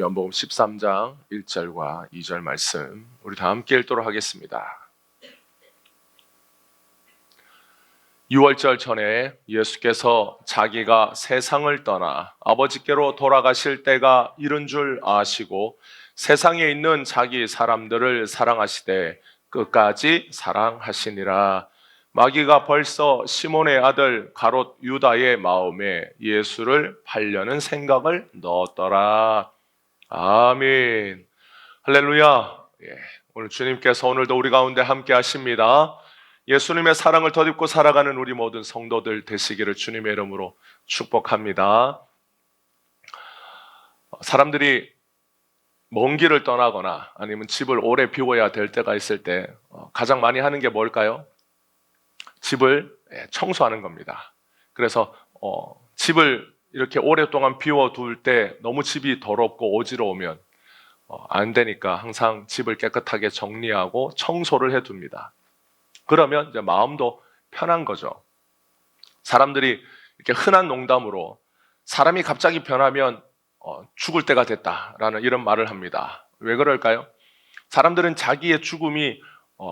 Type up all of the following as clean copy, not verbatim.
요한복음 13장 1절과 2절 말씀 우리 다 함께 읽도록 하겠습니다. 6월절 전에 예수께서 자기가 세상을 떠나 아버지께로 돌아가실 때가 이른 줄 아시고 세상에 있는 자기 사람들을 사랑하시되 끝까지 사랑하시니라. 마귀가 벌써 시몬의 아들 가롯 유다의 마음에 예수를 팔려는 생각을 넣었더라. 아멘. 할렐루야. 오늘 주님께서 오늘도 우리 가운데 함께 하십니다. 예수님의 사랑을 덧입고 살아가는 우리 모든 성도들 되시기를 주님의 이름으로 축복합니다. 사람들이 먼 길을 떠나거나 아니면 집을 오래 비워야 될 때가 있을 때 가장 많이 하는 게 뭘까요? 집을 청소하는 겁니다. 그래서 집을 이렇게 오랫동안 비워둘 때 너무 집이 더럽고 어지러우면 안 되니까 항상 집을 깨끗하게 정리하고 청소를 해둡니다. 그러면 이제 마음도 편한 거죠. 사람들이 이렇게 흔한 농담으로 사람이 갑자기 변하면 죽을 때가 됐다라는 이런 말을 합니다. 왜 그럴까요? 사람들은 자기의 죽음이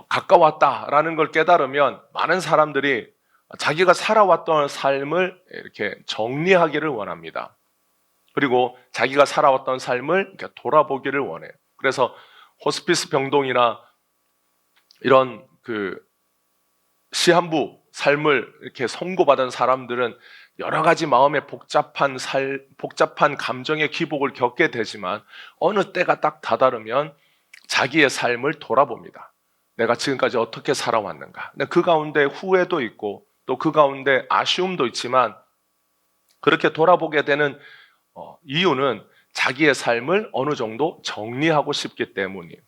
가까웠다라는 걸 깨달으면 많은 사람들이 자기가 살아왔던 삶을 이렇게 정리하기를 원합니다. 그리고 자기가 살아왔던 삶을 이렇게 돌아보기를 원해요. 그래서 호스피스 병동이나 이런 시한부 삶을 이렇게 선고받은 사람들은 여러 가지 마음의 복잡한 감정의 기복을 겪게 되지만 어느 때가 딱 다다르면 자기의 삶을 돌아봅니다. 내가 지금까지 어떻게 살아왔는가. 그 가운데 후회도 있고 또 그 가운데 아쉬움도 있지만 그렇게 돌아보게 되는 이유는 자기의 삶을 어느 정도 정리하고 싶기 때문이에요.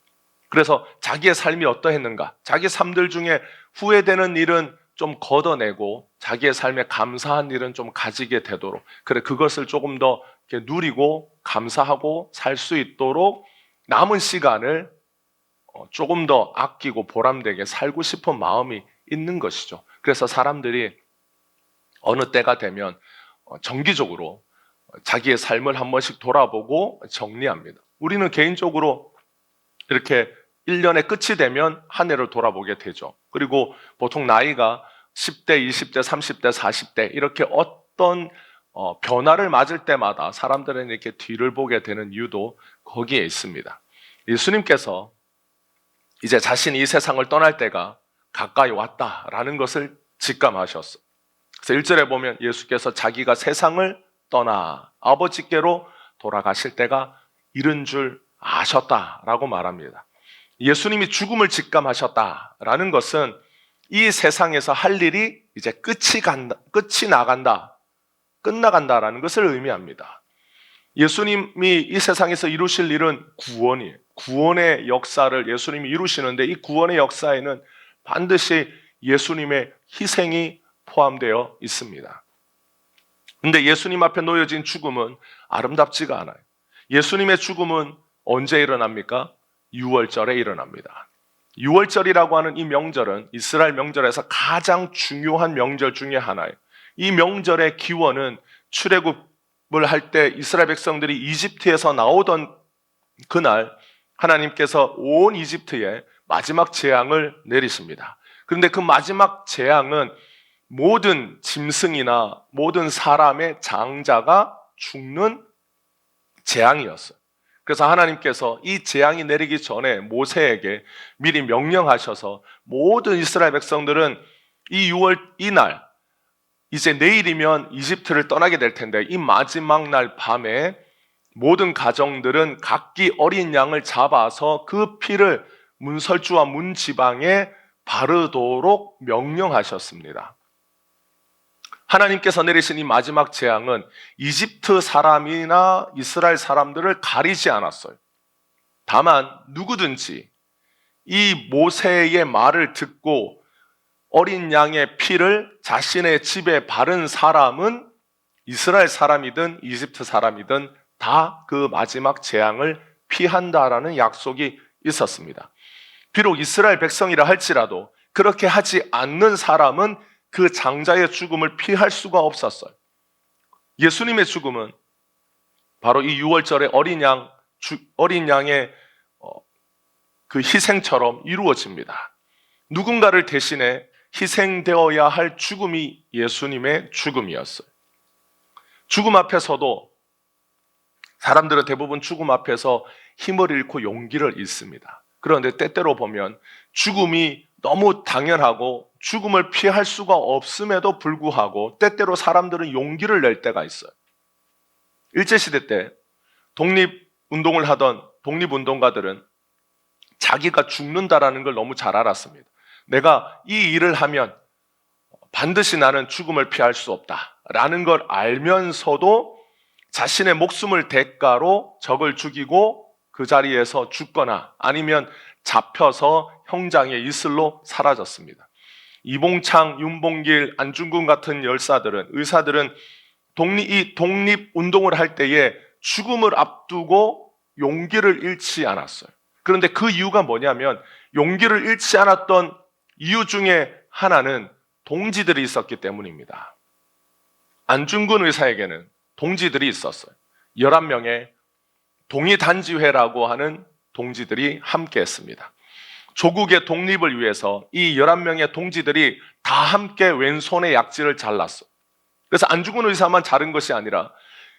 그래서 자기의 삶이 어떠했는가, 자기 삶들 중에 후회되는 일은 좀 걷어내고 자기의 삶에 감사한 일은 좀 가지게 되도록, 그것을 조금 더 이렇게 누리고 감사하고 살 수 있도록 남은 시간을 조금 더 아끼고 보람되게 살고 싶은 마음이 있는 것이죠. 그래서 사람들이 어느 때가 되면 정기적으로 자기의 삶을 한 번씩 돌아보고 정리합니다. 우리는 개인적으로 이렇게 1년의 끝이 되면 한 해를 돌아보게 되죠. 그리고 보통 나이가 10대, 20대, 30대, 40대 이렇게 어떤 변화를 맞을 때마다 사람들은 이렇게 뒤를 보게 되는 이유도 거기에 있습니다. 예수님께서 이제 자신이 이 세상을 떠날 때가 가까이 왔다라는 것을 직감하셨어요. 그래서 1절에 보면 예수께서 자기가 세상을 떠나 아버지께로 돌아가실 때가 이른 줄 아셨다라고 말합니다. 예수님이 죽음을 직감하셨다라는 것은 이 세상에서 할 일이 이제 끝이 나간다, 끝나간다라는 것을 의미합니다. 예수님이 이 세상에서 이루실 일은 구원이에요. 구원의 역사를 예수님이 이루시는데 이 구원의 역사에는 반드시 예수님의 희생이 포함되어 있습니다. 근데 예수님 앞에 놓여진 죽음은 아름답지가 않아요. 예수님의 죽음은 언제 일어납니까? 6월절에 일어납니다. 6월절이라고 하는 이 명절은 이스라엘 명절에서 가장 중요한 명절 중에 하나예요. 이 명절의 기원은 출애굽을 할 때 이스라엘 백성들이 이집트에서 나오던 그날 하나님께서 온 이집트에 마지막 재앙을 내리십니다. 그런데 그 마지막 재앙은 모든 짐승이나 모든 사람의 장자가 죽는 재앙이었어요. 그래서 하나님께서 이 재앙이 내리기 전에 모세에게 미리 명령하셔서 모든 이스라엘 백성들은 이 6월 이날, 이제 내일이면 이집트를 떠나게 될 텐데 이 마지막 날 밤에 모든 가정들은 각기 어린 양을 잡아서 그 피를 문설주와 문지방에 바르도록 명령하셨습니다. 하나님께서 내리신 이 마지막 재앙은 이집트 사람이나 이스라엘 사람들을 가리지 않았어요. 다만 누구든지 이 모세의 말을 듣고 어린 양의 피를 자신의 집에 바른 사람은 이스라엘 사람이든 이집트 사람이든 다 그 마지막 재앙을 피한다라는 약속이 있었습니다. 비록 이스라엘 백성이라 할지라도 그렇게 하지 않는 사람은 그 장자의 죽음을 피할 수가 없었어요. 예수님의 죽음은 바로 이 6월절에 어린 양 어린 양의 그 희생처럼 이루어집니다. 누군가를 대신해 희생되어야 할 죽음이 예수님의 죽음이었어요. 죽음 앞에서도 사람들은 대부분 죽음 앞에서 힘을 잃고 용기를 잃습니다. 그런데 때때로 보면 죽음이 너무 당연하고 죽음을 피할 수가 없음에도 불구하고 때때로 사람들은 용기를 낼 때가 있어요. 일제시대 때 독립운동을 하던 독립운동가들은 자기가 죽는다라는 걸 너무 잘 알았습니다. 내가 이 일을 하면 반드시 나는 죽음을 피할 수 없다라는 걸 알면서도 자신의 목숨을 대가로 적을 죽이고 그 자리에서 죽거나 아니면 잡혀서 형장의 이슬로 사라졌습니다. 이봉창, 윤봉길, 안중근 같은 열사들은, 의사들은 이 독립운동을 할 때에 죽음을 앞두고 용기를 잃지 않았어요. 그런데 그 이유가 뭐냐면 용기를 잃지 않았던 이유 중에 하나는 동지들이 있었기 때문입니다. 안중근 의사에게는 동지들이 있었어요. 11명의 동의단지회라고 하는 동지들이 함께 했습니다. 조국의 독립을 위해서 이 11명의 동지들이 다 함께 왼손에 약지를 잘랐어요. 그래서 안중근 의사만 자른 것이 아니라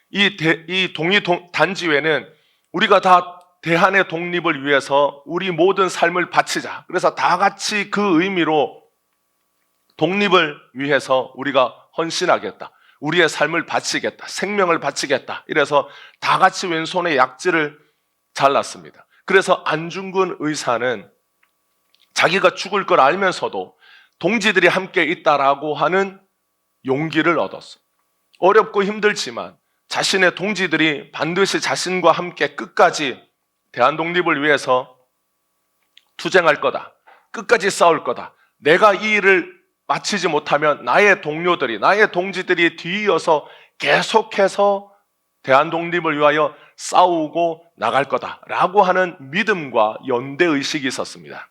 이 동의단지회는 우리가 다 대한의 독립을 위해서 우리 모든 삶을 바치자. 그래서 다 같이 그 의미로 독립을 위해서 우리가 헌신하겠다. 우리의 삶을 바치겠다. 생명을 바치겠다. 이래서 다 같이 왼손에 약지를 잘랐습니다. 그래서 안중근 의사는 자기가 죽을 걸 알면서도 동지들이 함께 있다라고 하는 용기를 얻었어요. 어렵고 힘들지만 자신의 동지들이 반드시 자신과 함께 끝까지 대한 독립을 위해서 투쟁할 거다. 끝까지 싸울 거다. 내가 이 일을 마치지 못하면 나의 동료들이, 나의 동지들이 뒤이어서 계속해서 대한 독립을 위하여 싸우고 나갈 거다라고 하는 믿음과 연대의식이 있었습니다.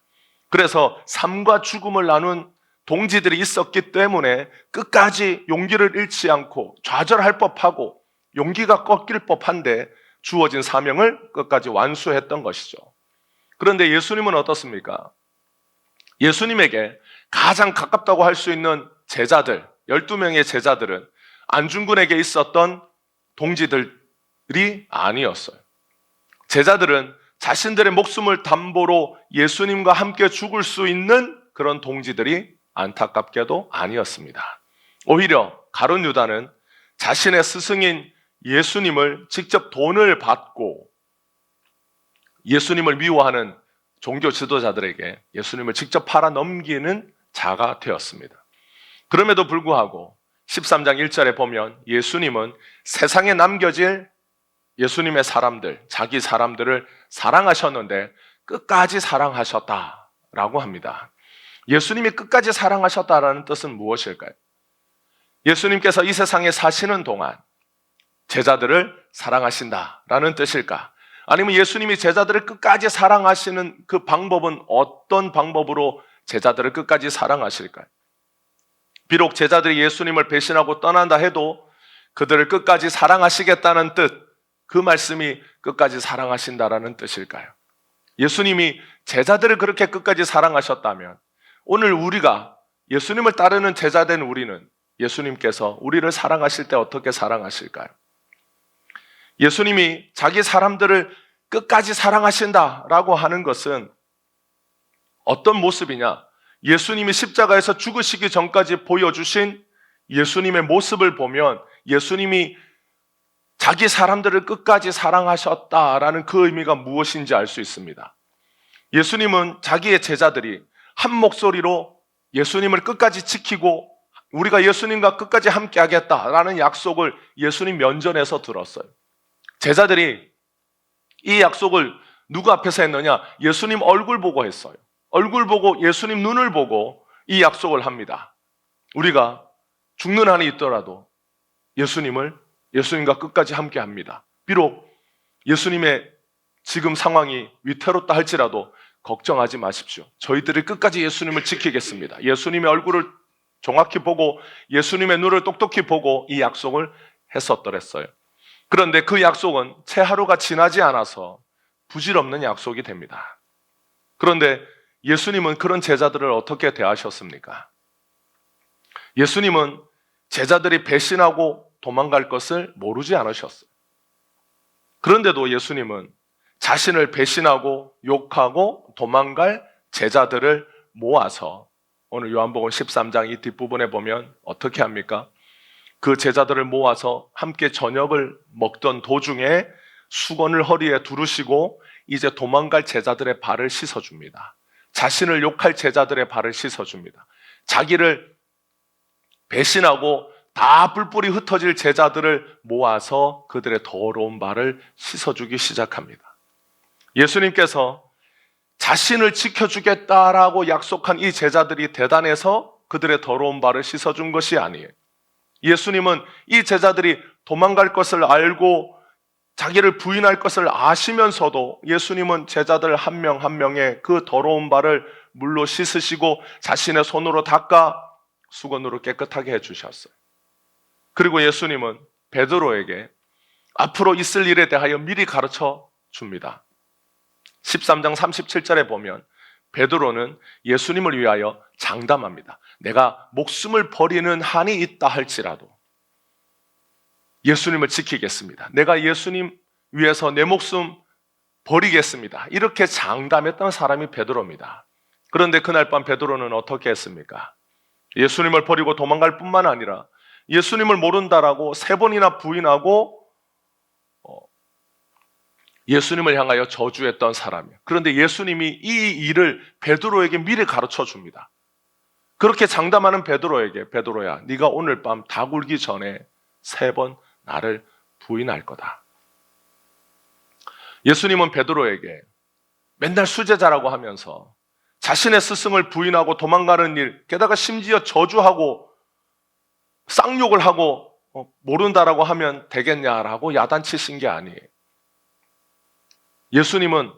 그래서 삶과 죽음을 나눈 동지들이 있었기 때문에 끝까지 용기를 잃지 않고 좌절할 법하고 용기가 꺾일 법한데 주어진 사명을 끝까지 완수했던 것이죠. 그런데 예수님은 어떻습니까? 예수님에게 가장 가깝다고 할 수 있는 제자들, 12명의 제자들은 안중근에게 있었던 동지들이 아니었어요. 제자들은 자신들의 목숨을 담보로 예수님과 함께 죽을 수 있는 그런 동지들이 안타깝게도 아니었습니다. 오히려 가룟 유다는 자신의 스승인 예수님을 직접 돈을 받고 예수님을 미워하는 종교 지도자들에게 예수님을 직접 팔아 넘기는 자가 되었습니다. 그럼에도 불구하고 13장 1절에 보면 예수님은 세상에 남겨질 예수님의 사람들, 자기 사람들을 사랑하셨는데 끝까지 사랑하셨다라고 합니다. 예수님이 끝까지 사랑하셨다라는 뜻은 무엇일까요? 예수님께서 이 세상에 사시는 동안 제자들을 사랑하신다라는 뜻일까? 아니면 예수님이 제자들을 끝까지 사랑하시는 그 방법은 어떤 방법으로 제자들을 끝까지 사랑하실까요? 비록 제자들이 예수님을 배신하고 떠난다 해도 그들을 끝까지 사랑하시겠다는 뜻, 그 말씀이 끝까지 사랑하신다라는 뜻일까요? 예수님이 제자들을 그렇게 끝까지 사랑하셨다면 오늘 우리가 예수님을 따르는 제자된 우리는 예수님께서 우리를 사랑하실 때 어떻게 사랑하실까요? 예수님이 자기 사람들을 끝까지 사랑하신다라고 하는 것은 어떤 모습이냐? 예수님이 십자가에서 죽으시기 전까지 보여주신 예수님의 모습을 보면 예수님이 자기 사람들을 끝까지 사랑하셨다라는 그 의미가 무엇인지 알 수 있습니다. 예수님은 자기의 제자들이 한 목소리로 예수님을 끝까지 지키고 우리가 예수님과 끝까지 함께 하겠다라는 약속을 예수님 면전에서 들었어요. 제자들이 이 약속을 누구 앞에서 했느냐? 예수님 얼굴 보고 했어요. 얼굴 보고 예수님 눈을 보고 이 약속을 합니다. 우리가 죽는 한이 있더라도 예수님과 끝까지 함께 합니다. 비록 예수님의 지금 상황이 위태롭다 할지라도 걱정하지 마십시오. 저희들이 끝까지 예수님을 지키겠습니다. 예수님의 얼굴을 정확히 보고 예수님의 눈을 똑똑히 보고 이 약속을 했었더랬어요. 그런데 그 약속은 채 하루가 지나지 않아서 부질없는 약속이 됩니다. 그런데 예수님은 그런 제자들을 어떻게 대하셨습니까? 예수님은 제자들이 배신하고 도망갈 것을 모르지 않으셨어요. 그런데도 예수님은 자신을 배신하고 욕하고 도망갈 제자들을 모아서 오늘 요한복음 13장 이 뒷부분에 보면 어떻게 합니까? 그 제자들을 모아서 함께 저녁을 먹던 도중에 수건을 허리에 두르시고 이제 도망갈 제자들의 발을 씻어줍니다. 자신을 욕할 제자들의 발을 씻어줍니다. 자기를 배신하고 다 뿔뿔이 흩어질 제자들을 모아서 그들의 더러운 발을 씻어주기 시작합니다. 예수님께서 자신을 지켜주겠다라고 약속한 이 제자들이 대단해서 그들의 더러운 발을 씻어준 것이 아니에요. 예수님은 이 제자들이 도망갈 것을 알고 자기를 부인할 것을 아시면서도 예수님은 제자들 한 명 한 명의 그 더러운 발을 물로 씻으시고 자신의 손으로 닦아 수건으로 깨끗하게 해주셨어요. 그리고 예수님은 베드로에게 앞으로 있을 일에 대하여 미리 가르쳐 줍니다. 13장 37절에 보면 베드로는 예수님을 위하여 장담합니다. 내가 목숨을 버리는 한이 있다 할지라도 예수님을 지키겠습니다. 내가 예수님 위해서 내 목숨 버리겠습니다. 이렇게 장담했던 사람이 베드로입니다. 그런데 그날 밤 베드로는 어떻게 했습니까? 예수님을 버리고 도망갈 뿐만 아니라 예수님을 모른다라고 3번이나 부인하고 예수님을 향하여 저주했던 사람이에요. 그런데 예수님이 이 일을 베드로에게 미리 가르쳐 줍니다. 그렇게 장담하는 베드로에게 베드로야, 네가 오늘 밤 다 굴기 전에 3번 나를 부인할 거다. 예수님은 베드로에게 맨날 수제자라고 하면서 자신의 스승을 부인하고 도망가는 일, 게다가 심지어 저주하고 쌍욕을 하고 모른다라고 하면 되겠냐라고 야단치신 게 아니에요. 예수님은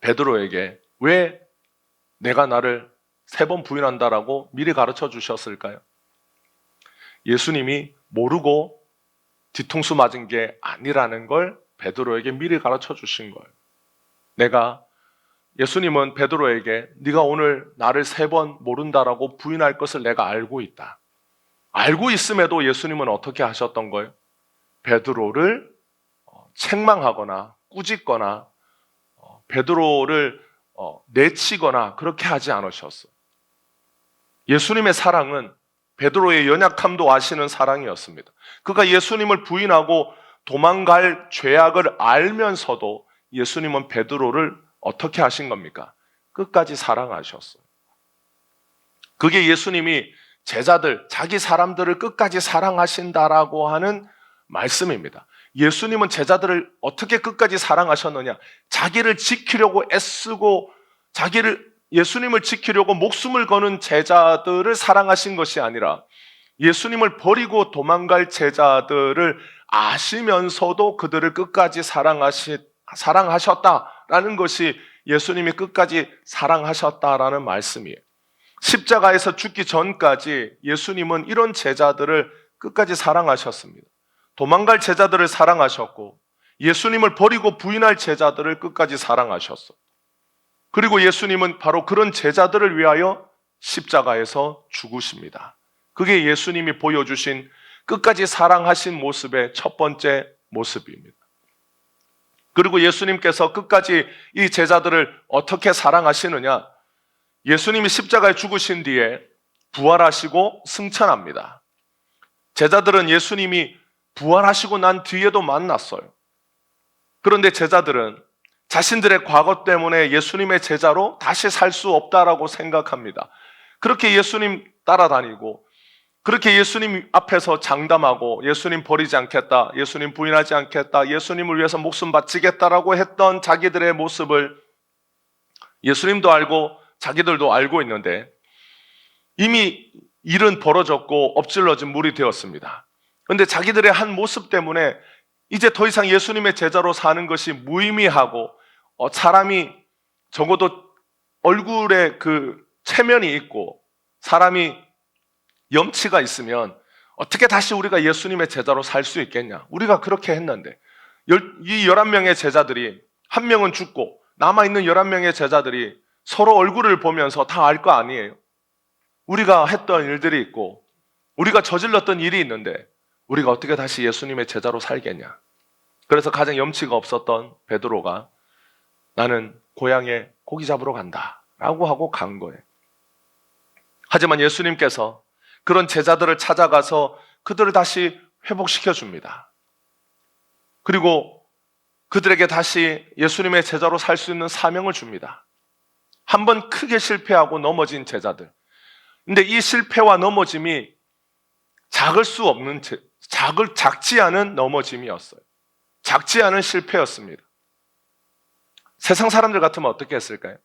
베드로에게 왜 내가 나를 3번 부인한다라고 미리 가르쳐 주셨을까요? 예수님이 모르고 뒤통수 맞은 게 아니라는 걸 베드로에게 미리 가르쳐 주신 거예요. 예수님은 베드로에게 네가 오늘 나를 3번 모른다라고 부인할 것을 내가 알고 있다. 알고 있음에도 예수님은 어떻게 하셨던 거예요? 베드로를 책망하거나 꾸짖거나 베드로를 내치거나 그렇게 하지 않으셨어요. 예수님의 사랑은 베드로의 연약함도 아시는 사랑이었습니다. 그가 예수님을 부인하고 도망갈 죄악을 알면서도 예수님은 베드로를 어떻게 하신 겁니까? 끝까지 사랑하셨어요. 그게 예수님이 제자들, 자기 사람들을 끝까지 사랑하신다라고 하는 말씀입니다. 예수님은 제자들을 어떻게 끝까지 사랑하셨느냐? 자기를 지키려고 애쓰고 예수님을 지키려고 목숨을 거는 제자들을 사랑하신 것이 아니라 예수님을 버리고 도망갈 제자들을 아시면서도 그들을 끝까지 사랑하셨다라는 것이 예수님이 끝까지 사랑하셨다라는 말씀이에요. 십자가에서 죽기 전까지 예수님은 이런 제자들을 끝까지 사랑하셨습니다. 도망갈 제자들을 사랑하셨고 예수님을 버리고 부인할 제자들을 끝까지 사랑하셨어요. 그리고 예수님은 바로 그런 제자들을 위하여 십자가에서 죽으십니다. 그게 예수님이 보여주신 끝까지 사랑하신 모습의 첫 번째 모습입니다. 그리고 예수님께서 끝까지 이 제자들을 어떻게 사랑하시느냐? 예수님이 십자가에 죽으신 뒤에 부활하시고 승천합니다. 제자들은 예수님이 부활하시고 난 뒤에도 만났어요. 그런데 제자들은 자신들의 과거 때문에 예수님의 제자로 다시 살 수 없다라고 생각합니다. 그렇게 예수님 따라다니고 그렇게 예수님 앞에서 장담하고 예수님 버리지 않겠다, 예수님 부인하지 않겠다, 예수님을 위해서 목숨 바치겠다라고 했던 자기들의 모습을 예수님도 알고 자기들도 알고 있는데 이미 일은 벌어졌고 엎질러진 물이 되었습니다. 그런데 자기들의 한 모습 때문에 이제 더 이상 예수님의 제자로 사는 것이 무의미하고 사람이 적어도 얼굴에 그 체면이 있고 사람이 염치가 있으면 어떻게 다시 우리가 예수님의 제자로 살 수 있겠냐? 우리가 그렇게 했는데 이 11명의 제자들이 한 명은 죽고 남아있는 11명의 제자들이 서로 얼굴을 보면서 다 알 거 아니에요. 우리가 했던 일들이 있고 우리가 저질렀던 일이 있는데 우리가 어떻게 다시 예수님의 제자로 살겠냐? 그래서 가장 염치가 없었던 베드로가 나는 고향에 고기 잡으러 간다 라고 하고 간 거예요. 하지만 예수님께서 그런 제자들을 찾아가서 그들을 다시 회복시켜 줍니다. 그리고 그들에게 다시 예수님의 제자로 살 수 있는 사명을 줍니다. 한번 크게 실패하고 넘어진 제자들. 근데 이 실패와 넘어짐이 작지 않은 넘어짐이었어요. 작지 않은 실패였습니다. 세상 사람들 같으면 어떻게 했을까요?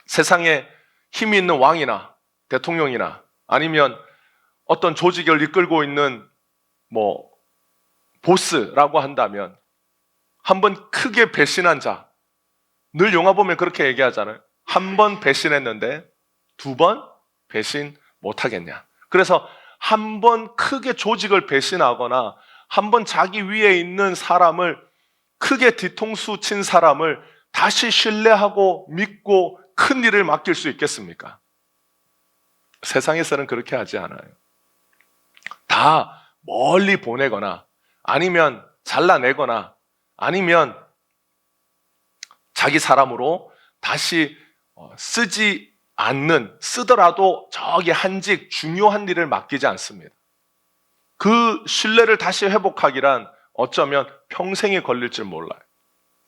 세상에 힘이 있는 왕이나 대통령이나 아니면 어떤 조직을 이끌고 있는 보스라고 한다면 한번 크게 배신한 자, 늘 영화 보면 그렇게 얘기하잖아요. 한 번 배신했는데 2번 배신 못하겠냐. 그래서 한 번 크게 조직을 배신하거나 한 번 자기 위에 있는 사람을 크게 뒤통수 친 사람을 다시 신뢰하고 믿고 큰 일을 맡길 수 있겠습니까? 세상에서는 그렇게 하지 않아요. 다 멀리 보내거나 아니면 잘라내거나 아니면 자기 사람으로 다시 쓰더라도 저기 한직 중요한 일을 맡기지 않습니다. 그 신뢰를 다시 회복하기란 어쩌면 평생이 걸릴 줄 몰라요.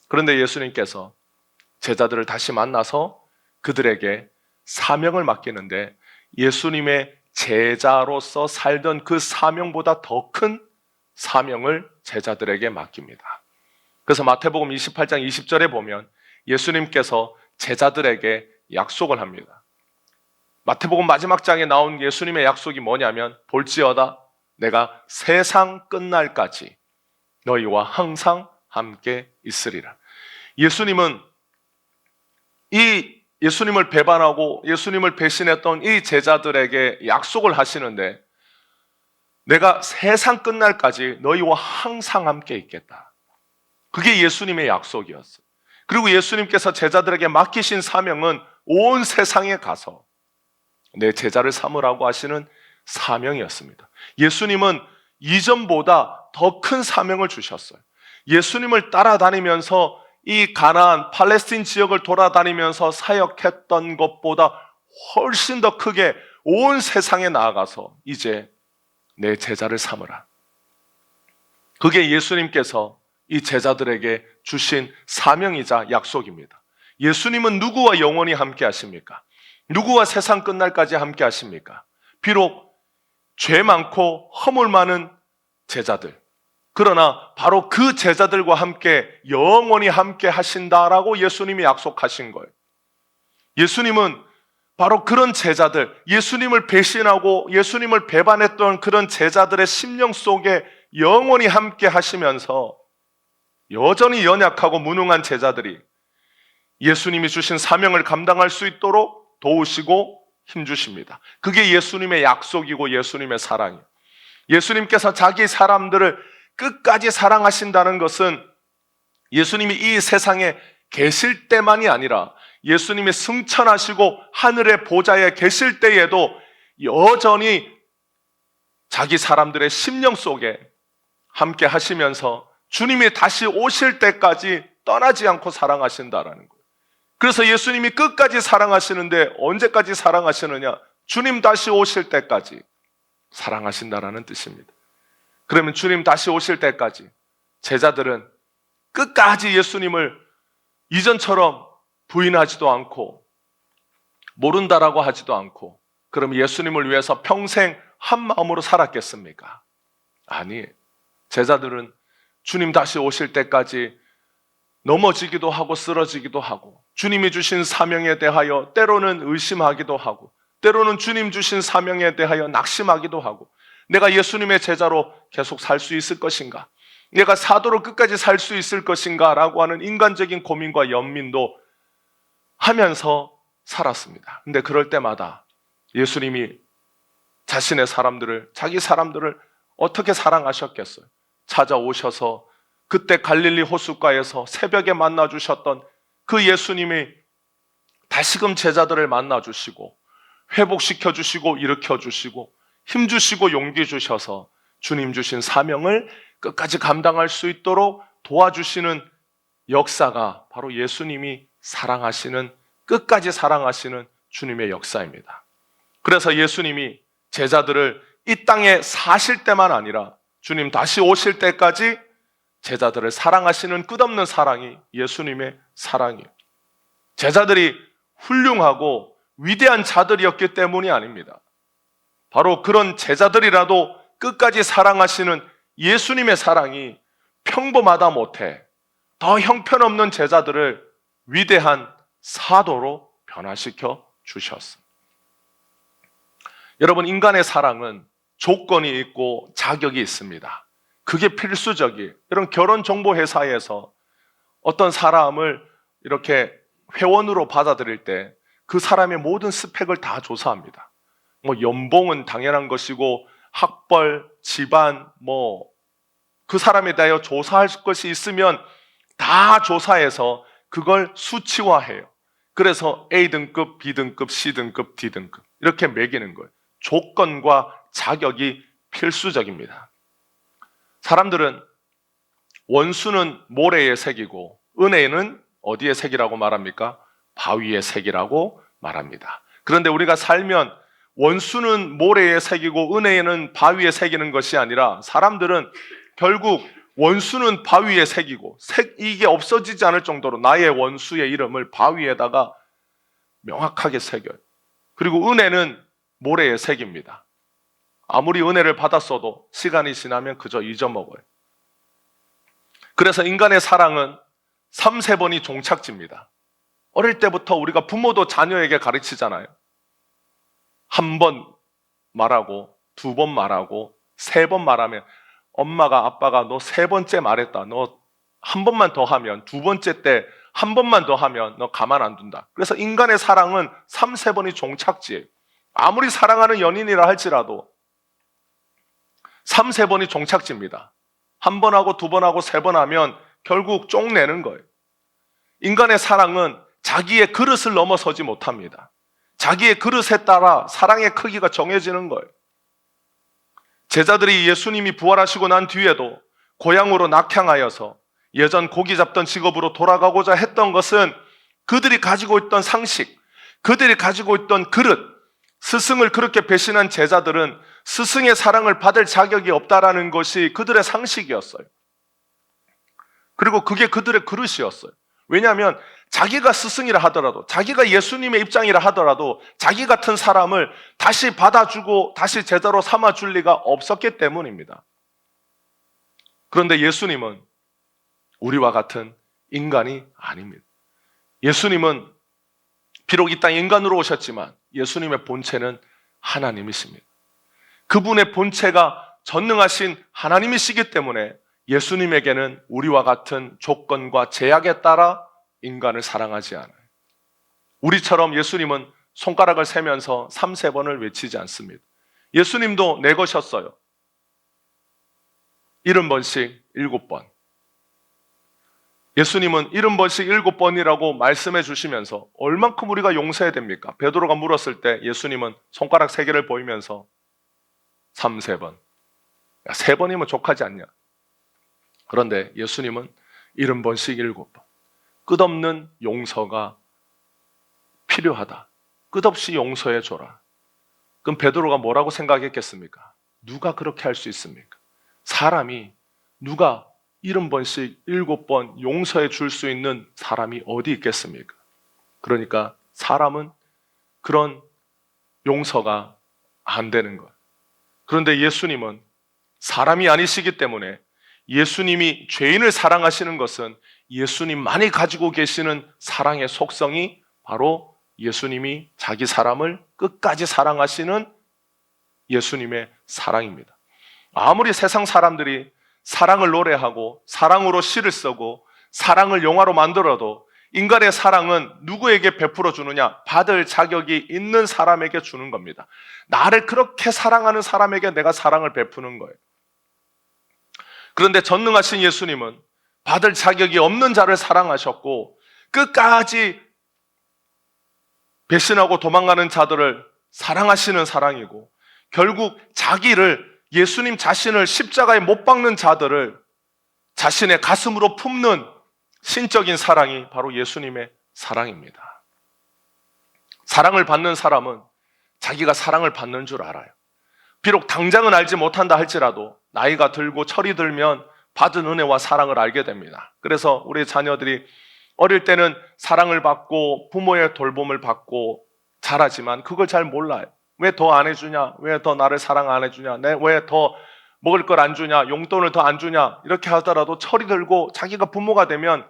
그런데 예수님께서 제자들을 다시 만나서 그들에게 사명을 맡기는데 예수님의 제자로서 살던 그 사명보다 더 큰 사명을 제자들에게 맡깁니다. 그래서 마태복음 28장 20절에 보면 예수님께서 제자들에게 약속을 합니다. 마태복음 마지막 장에 나온 예수님의 약속이 뭐냐면 볼지어다 내가 세상 끝날까지 너희와 항상 함께 있으리라. 예수님은 예수님을 배반하고 예수님을 배신했던 이 제자들에게 약속을 하시는데 내가 세상 끝날까지 너희와 항상 함께 있겠다. 그게 예수님의 약속이었어요. 그리고 예수님께서 제자들에게 맡기신 사명은 온 세상에 가서 내 제자를 삼으라고 하시는 사명이었습니다. 예수님은 이전보다 더 큰 사명을 주셨어요. 예수님을 따라다니면서 이 가나안, 팔레스틴 지역을 돌아다니면서 사역했던 것보다 훨씬 더 크게 온 세상에 나아가서 이제 내 제자를 삼으라. 그게 예수님께서 이 제자들에게 주신 사명이자 약속입니다. 예수님은 누구와 영원히 함께 하십니까? 누구와 세상 끝날까지 함께 하십니까? 비록 죄 많고 허물 많은 제자들, 그러나 바로 그 제자들과 함께 영원히 함께 하신다라고 예수님이 약속하신 거예요. 예수님은 바로 그런 제자들, 예수님을 배신하고 예수님을 배반했던 그런 제자들의 심령 속에 영원히 함께 하시면서 여전히 연약하고 무능한 제자들이 예수님이 주신 사명을 감당할 수 있도록 도우시고 힘주십니다. 그게 예수님의 약속이고 예수님의 사랑이에요. 예수님께서 자기 사람들을 끝까지 사랑하신다는 것은 예수님이 이 세상에 계실 때만이 아니라 예수님이 승천하시고 하늘의 보좌에 계실 때에도 여전히 자기 사람들의 심령 속에 함께 하시면서 주님이 다시 오실 때까지 떠나지 않고 사랑하신다라는 거예요. 그래서 예수님이 끝까지 사랑하시는데 언제까지 사랑하시느냐? 주님 다시 오실 때까지 사랑하신다라는 뜻입니다. 그러면 주님 다시 오실 때까지 제자들은 끝까지 예수님을 이전처럼 부인하지도 않고 모른다라고 하지도 않고 그럼 예수님을 위해서 평생 한 마음으로 살았겠습니까? 아니, 제자들은 주님 다시 오실 때까지 넘어지기도 하고 쓰러지기도 하고 주님이 주신 사명에 대하여 때로는 의심하기도 하고 때로는 주님 주신 사명에 대하여 낙심하기도 하고 내가 예수님의 제자로 계속 살 수 있을 것인가? 내가 사도로 끝까지 살 수 있을 것인가? 라고 하는 인간적인 고민과 연민도 하면서 살았습니다. 근데 그럴 때마다 예수님이 자신의 사람들을, 자기 사람들을 어떻게 사랑하셨겠어요? 찾아오셔서 그때 갈릴리 호숫가에서 새벽에 만나주셨던 그 예수님이 다시금 제자들을 만나주시고 회복시켜주시고 일으켜주시고 힘주시고 용기 주셔서 주님 주신 사명을 끝까지 감당할 수 있도록 도와주시는 역사가 바로 예수님이 사랑하시는, 끝까지 사랑하시는 주님의 역사입니다. 그래서 예수님이 제자들을 이 땅에 사실 때만 아니라 주님 다시 오실 때까지 제자들을 사랑하시는 끝없는 사랑이 예수님의 사랑이에요. 제자들이 훌륭하고 위대한 자들이었기 때문이 아닙니다. 바로 그런 제자들이라도 끝까지 사랑하시는 예수님의 사랑이 평범하다 못해 더 형편없는 제자들을 위대한 사도로 변화시켜 주셨습니다. 여러분, 인간의 사랑은 조건이 있고 자격이 있습니다. 그게 필수적이에요. 이런 결혼정보회사에서 어떤 사람을 이렇게 회원으로 받아들일 때 그 사람의 모든 스펙을 다 조사합니다. 연봉은 당연한 것이고 학벌, 집안, 그 사람에 대하여 조사할 것이 있으면 다 조사해서 그걸 수치화해요. 그래서 A등급, B등급, C등급, D등급 이렇게 매기는 거예요. 조건과 자격이 필수적입니다. 사람들은 원수는 모래의 색이고 은혜는 어디의 색이라고 말합니까? 바위의 색이라고 말합니다. 그런데 우리가 살면 원수는 모래의 색이고 은혜는 바위의 색이는 것이 아니라 사람들은 결국 원수는 바위의 색이고 이게 없어지지 않을 정도로 나의 원수의 이름을 바위에다가 명확하게 새겨요. 그리고 은혜는 모래의 색입니다. 아무리 은혜를 받았어도 시간이 지나면 그저 잊어먹어요. 그래서 인간의 사랑은 3-4번이 종착지입니다. 어릴 때부터 우리가 부모도 자녀에게 가르치잖아요. 1번 말하고 2번 말하고 3번 말하면 엄마가 아빠가 너 3번째 말했다. 너 1번만 더 하면 2번째 때 1번만 더 하면 너 가만 안 둔다. 그래서 인간의 사랑은 3-4번이 종착지예요. 아무리 사랑하는 연인이라 할지라도 3-4번이 종착지입니다. 1번 하고 2번 하고 3번 하면 결국 쪽내는 거예요. 인간의 사랑은 자기의 그릇을 넘어서지 못합니다. 자기의 그릇에 따라 사랑의 크기가 정해지는 거예요. 제자들이 예수님이 부활하시고 난 뒤에도 고향으로 낙향하여서 예전 고기 잡던 직업으로 돌아가고자 했던 것은 그들이 가지고 있던 상식, 그들이 가지고 있던 그릇, 스승을 그렇게 배신한 제자들은 스승의 사랑을 받을 자격이 없다라는 것이 그들의 상식이었어요. 그리고 그게 그들의 그릇이었어요. 왜냐하면 자기가 스승이라 하더라도, 자기가 예수님의 입장이라 하더라도 자기 같은 사람을 다시 받아주고 다시 제자로 삼아줄 리가 없었기 때문입니다. 그런데 예수님은 우리와 같은 인간이 아닙니다. 예수님은 비록 이 땅에 인간으로 오셨지만 예수님의 본체는 하나님이십니다. 그분의 본체가 전능하신 하나님이시기 때문에 예수님에게는 우리와 같은 조건과 제약에 따라 인간을 사랑하지 않아요. 우리처럼 예수님은 손가락을 세면서 3-4번을 외치지 않습니다. 예수님도 내거셨어요. 70번씩 7번. 예수님은 70번씩 7번이라고 말씀해 주시면서 얼만큼 우리가 용서해야 됩니까? 베드로가 물었을 때 예수님은 손가락 3개를 보이면서 3-4번. 야, 3번이면 족하지 않냐? 그런데 예수님은 70번씩 7번. 끝없는 용서가 필요하다. 끝없이 용서해 줘라. 그럼 베드로가 뭐라고 생각했겠습니까? 누가 그렇게 할 수 있습니까? 사람이 누가 70번씩 7번 용서해 줄 수 있는 사람이 어디 있겠습니까? 그러니까 사람은 그런 용서가 안 되는 것. 그런데 예수님은 사람이 아니시기 때문에 예수님이 죄인을 사랑하시는 것은 예수님만이 가지고 계시는 사랑의 속성이 바로 예수님이 자기 사람을 끝까지 사랑하시는 예수님의 사랑입니다. 아무리 세상 사람들이 사랑을 노래하고 사랑으로 시를 쓰고 사랑을 영화로 만들어도 인간의 사랑은 누구에게 베풀어 주느냐? 받을 자격이 있는 사람에게 주는 겁니다. 나를 그렇게 사랑하는 사람에게 내가 사랑을 베푸는 거예요. 그런데 전능하신 예수님은 받을 자격이 없는 자를 사랑하셨고 끝까지 배신하고 도망가는 자들을 사랑하시는 사랑이고 결국 자기를, 예수님 자신을 십자가에 못 박는 자들을 자신의 가슴으로 품는 신적인 사랑이 바로 예수님의 사랑입니다. 사랑을 받는 사람은 자기가 사랑을 받는 줄 알아요. 비록 당장은 알지 못한다 할지라도 나이가 들고 철이 들면 받은 은혜와 사랑을 알게 됩니다. 그래서 우리 자녀들이 어릴 때는 사랑을 받고 부모의 돌봄을 받고 자라지만 그걸 잘 몰라요. 왜 더 안 해주냐? 왜 더 나를 사랑 안 해주냐? 왜 더 먹을 걸 안 주냐? 용돈을 더 안 주냐? 이렇게 하더라도 철이 들고 자기가 부모가 되면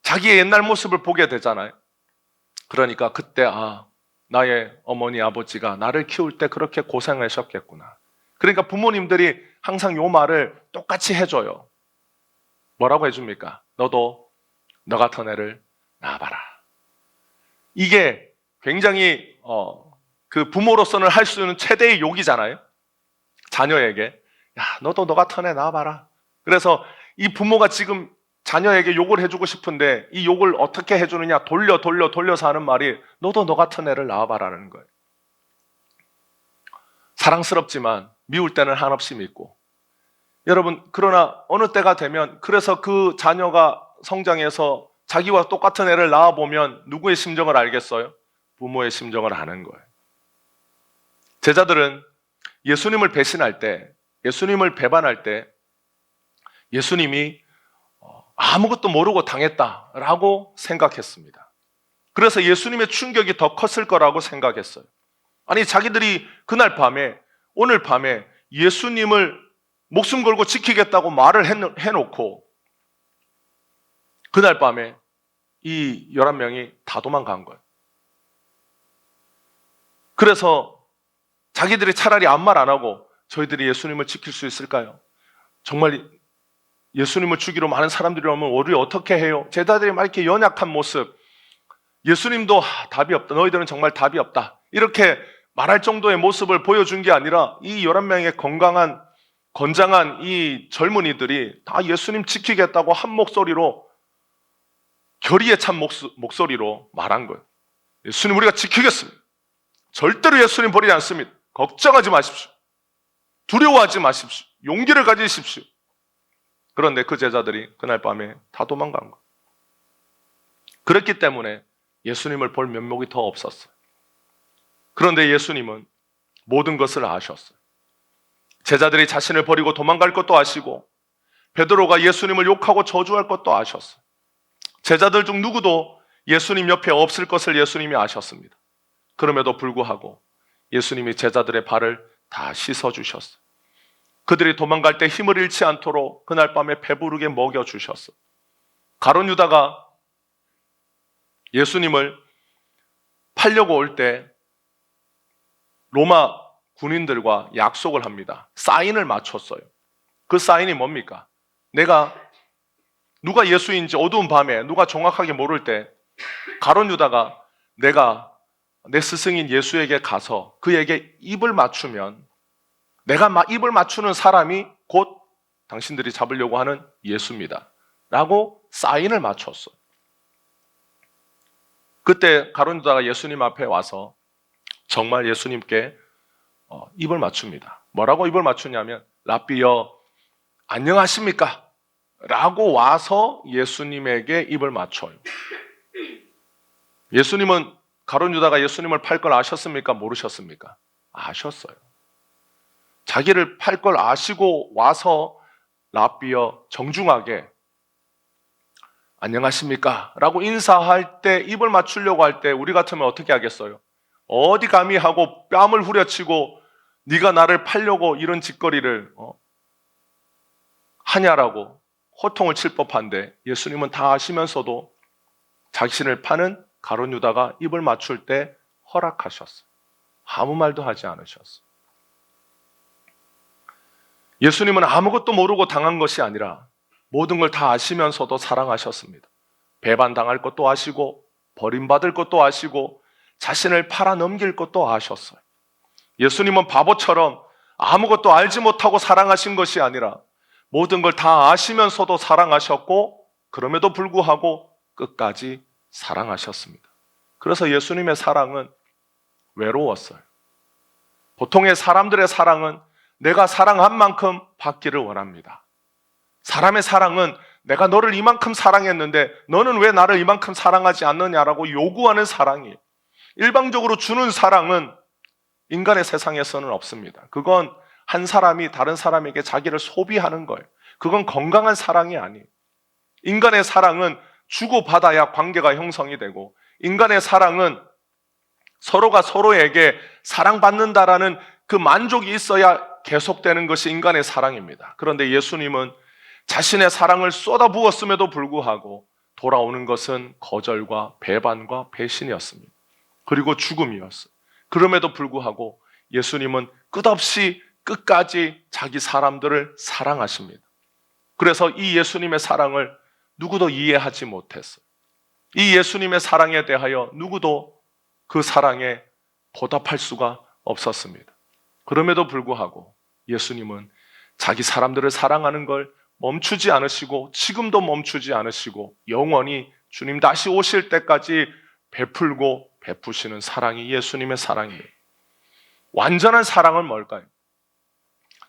자기의 옛날 모습을 보게 되잖아요. 그러니까 그때 나의 어머니 아버지가 나를 키울 때 그렇게 고생하셨겠구나. 그러니까 부모님들이 항상 요 말을 똑같이 해줘요. 뭐라고 해줍니까? 너도 너 같은 애를 낳아봐라. 이게 굉장히 그 부모로서는 할 수 있는 최대의 욕이잖아요. 자녀에게 너도 너 같은 애 낳아봐라. 그래서 이 부모가 지금 자녀에게 욕을 해주고 싶은데 이 욕을 어떻게 해주느냐? 돌려서 하는 말이 너도 너 같은 애를 낳아봐라는 거예요. 사랑스럽지만 미울 때는 한없이 밉고, 여러분, 그러나 어느 때가 되면, 그래서 그 자녀가 성장해서 자기와 똑같은 애를 낳아보면 누구의 심정을 알겠어요? 부모의 심정을 아는 거예요. 제자들은 예수님을 배신할 때, 예수님을 배반할 때 예수님이 아무것도 모르고 당했다라고 생각했습니다. 그래서 예수님의 충격이 더 컸을 거라고 생각했어요. 아니, 자기들이 그날 밤에, 오늘 밤에 예수님을 목숨 걸고 지키겠다고 말을 해놓고 그날 밤에 이 11명이 다 도망간 거예요. 그래서 자기들이 차라리 아무 말 안 하고 저희들이 예수님을 지킬 수 있을까요? 정말 예수님을 죽이러 많은 사람들이 오면 우리 어떻게 해요? 제자들이 막 이렇게 연약한 모습, 예수님도 답이 없다, 너희들은 정말 답이 없다, 이렇게 말할 정도의 모습을 보여준 게 아니라 이 11명의 건강한, 건장한 이 젊은이들이 다 예수님 지키겠다고 한 목소리로, 결의에 찬 목소리로 말한 거예요. 예수님 우리가 지키겠습니다. 절대로 예수님 버리지 않습니다. 걱정하지 마십시오. 두려워하지 마십시오. 용기를 가지십시오. 그런데 그 제자들이 그날 밤에 다 도망간 거예요. 그렇기 때문에 예수님을 볼 면목이 더 없었어요. 그런데 예수님은 모든 것을 아셨어요. 제자들이 자신을 버리고 도망갈 것도 아시고 베드로가 예수님을 욕하고 저주할 것도 아셨어요. 제자들 중 누구도 예수님 옆에 없을 것을 예수님이 아셨습니다. 그럼에도 불구하고 예수님이 제자들의 발을 다 씻어주셨어요. 그들이 도망갈 때 힘을 잃지 않도록 그날 밤에 배부르게 먹여주셨어요. 가룟 유다가 예수님을 팔려고 올 때 로마 군인들과 약속을 합니다. 사인을 맞췄어요. 그 사인이 뭡니까? 누가 예수인지 어두운 밤에 누가 정확하게 모를 때 가룟 유다가 내가 내 스승인 예수에게 가서 그에게 입을 맞추면, 내가 입을 맞추는 사람이 곧 당신들이 잡으려고 하는 예수입니다 라고 사인을 맞췄어요. 그때 가룟 유다가 예수님 앞에 와서 정말 예수님께 입을 맞춥니다. 뭐라고 입을 맞추냐면 라삐여 안녕하십니까? 라고 와서 예수님에게 입을 맞춰요. 예수님은, 가룟 유다가 예수님을 팔 걸 아셨습니까? 모르셨습니까? 아셨어요. 자기를 팔 걸 아시고 와서 라삐여 정중하게 안녕하십니까? 라고 인사할 때, 입을 맞추려고 할 때 우리 같으면 어떻게 하겠어요? 어디 감히 하고 뺨을 후려치고 네가 나를 팔려고 이런 짓거리를 하냐라고 호통을 칠 법한데 예수님은 다 아시면서도 자신을 파는 가룟 유다가 입을 맞출 때 허락하셨어요. 아무 말도 하지 않으셨어요. 예수님은 아무것도 모르고 당한 것이 아니라 모든 걸 다 아시면서도 사랑하셨습니다. 배반당할 것도 아시고 버림받을 것도 아시고 자신을 팔아 넘길 것도 아셨어요. 예수님은 바보처럼 아무것도 알지 못하고 사랑하신 것이 아니라 모든 걸 다 아시면서도 사랑하셨고 그럼에도 불구하고 끝까지 사랑하셨습니다. 그래서 예수님의 사랑은 외로웠어요. 보통의 사람들의 사랑은 내가 사랑한 만큼 받기를 원합니다. 사람의 사랑은 내가 너를 이만큼 사랑했는데 너는 왜 나를 이만큼 사랑하지 않느냐라고 요구하는 사랑이, 일방적으로 주는 사랑은 인간의 세상에서는 없습니다. 그건 한 사람이 다른 사람에게 자기를 소비하는 거예요. 그건 건강한 사랑이 아니에요. 인간의 사랑은 주고받아야 관계가 형성이 되고, 인간의 사랑은 서로가 서로에게 사랑받는다라는 그 만족이 있어야 계속되는 것이 인간의 사랑입니다. 그런데 예수님은 자신의 사랑을 쏟아부었음에도 불구하고 돌아오는 것은 거절과 배반과 배신이었습니다. 그리고 죽음이었어요. 그럼에도 불구하고 예수님은 끝없이 끝까지 자기 사람들을 사랑하십니다. 그래서 이 예수님의 사랑을 누구도 이해하지 못했어요. 이 예수님의 사랑에 대하여 누구도 그 사랑에 보답할 수가 없었습니다. 그럼에도 불구하고 예수님은 자기 사람들을 사랑하는 걸 멈추지 않으시고 지금도 멈추지 않으시고 영원히 주님 다시 오실 때까지 베풀고 베푸시는 사랑이 예수님의 사랑이에요. 완전한 사랑은 뭘까요?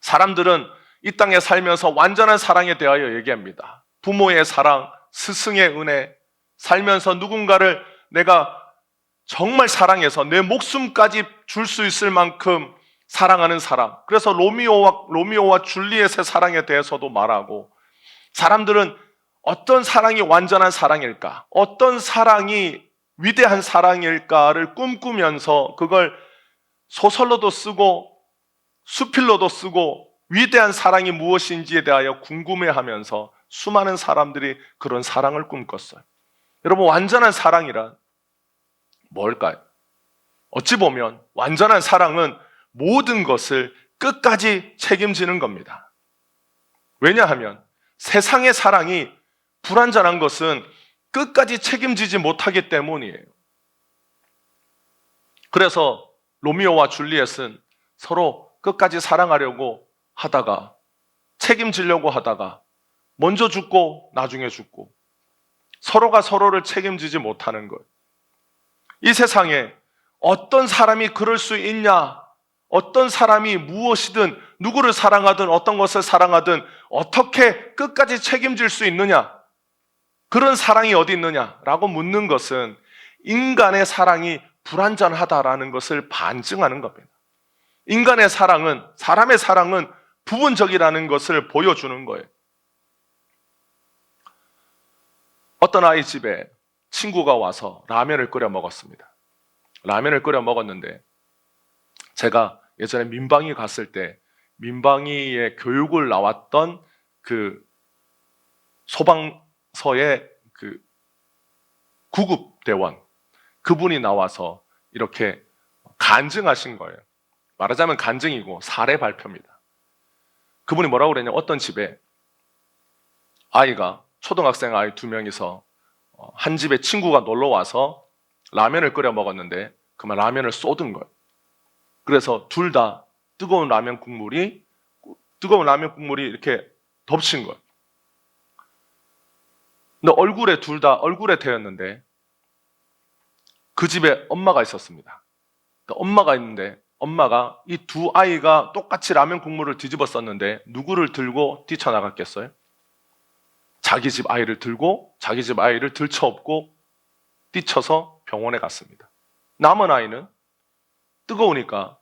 사람들은 이 땅에 살면서 완전한 사랑에 대하여 얘기합니다. 부모의 사랑, 스승의 은혜, 살면서 누군가를 내가 정말 사랑해서 내 목숨까지 줄 수 있을 만큼 사랑하는 사랑. 그래서 로미오와 줄리엣의 사랑에 대해서도 말하고, 사람들은 어떤 사랑이 완전한 사랑일까? 어떤 사랑이 위대한 사랑일까를 꿈꾸면서 그걸 소설로도 쓰고 수필로도 쓰고 위대한 사랑이 무엇인지에 대하여 궁금해하면서 수많은 사람들이 그런 사랑을 꿈꿨어요. 여러분, 완전한 사랑이란 뭘까요? 어찌 보면 완전한 사랑은 모든 것을 끝까지 책임지는 겁니다. 왜냐하면 세상의 사랑이 불완전한 것은 끝까지 책임지지 못하기 때문이에요. 그래서 로미오와 줄리엣은 서로 끝까지 사랑하려고 하다가, 책임지려고 하다가 먼저 죽고 나중에 죽고 서로가 서로를 책임지지 못하는 것. 이 세상에 어떤 사람이 그럴 수 있냐? 어떤 사람이 무엇이든 누구를 사랑하든 어떤 것을 사랑하든 어떻게 끝까지 책임질 수 있느냐? 그런 사랑이 어디 있느냐라고 묻는 것은 인간의 사랑이 불완전하다라는 것을 반증하는 겁니다. 인간의 사랑은, 사람의 사랑은 부분적이라는 것을 보여주는 거예요. 어떤 아이 집에 친구가 와서 라면을 끓여 먹었습니다. 라면을 끓여 먹었는데 제가 예전에 민방위 갔을 때 민방위의 교육을 나왔던 그 소방서의 그 구급대원, 그분이 나와서 이렇게 간증하신 거예요. 말하자면 간증이고 사례 발표입니다. 그분이 뭐라고 그랬냐? 어떤 집에 아이가, 초등학생 아이 2명이서 한 집에 친구가 놀러 와서 라면을 끓여 먹었는데 그만 라면을 쏟은 거예요. 그래서 둘 다 뜨거운 라면 국물이 이렇게 덮친 거예요. 근데 둘 다 얼굴에 데였는데 그 집에 엄마가 있었습니다. 그러니까 엄마가 있는데 엄마가 이 두 아이가 똑같이 라면 국물을 뒤집어 썼는데 누구를 들고 뛰쳐나갔겠어요? 자기 집 아이를 들고 자기 집 아이를 들쳐업고 뛰쳐서 병원에 갔습니다. 남은 아이는 뜨거우니까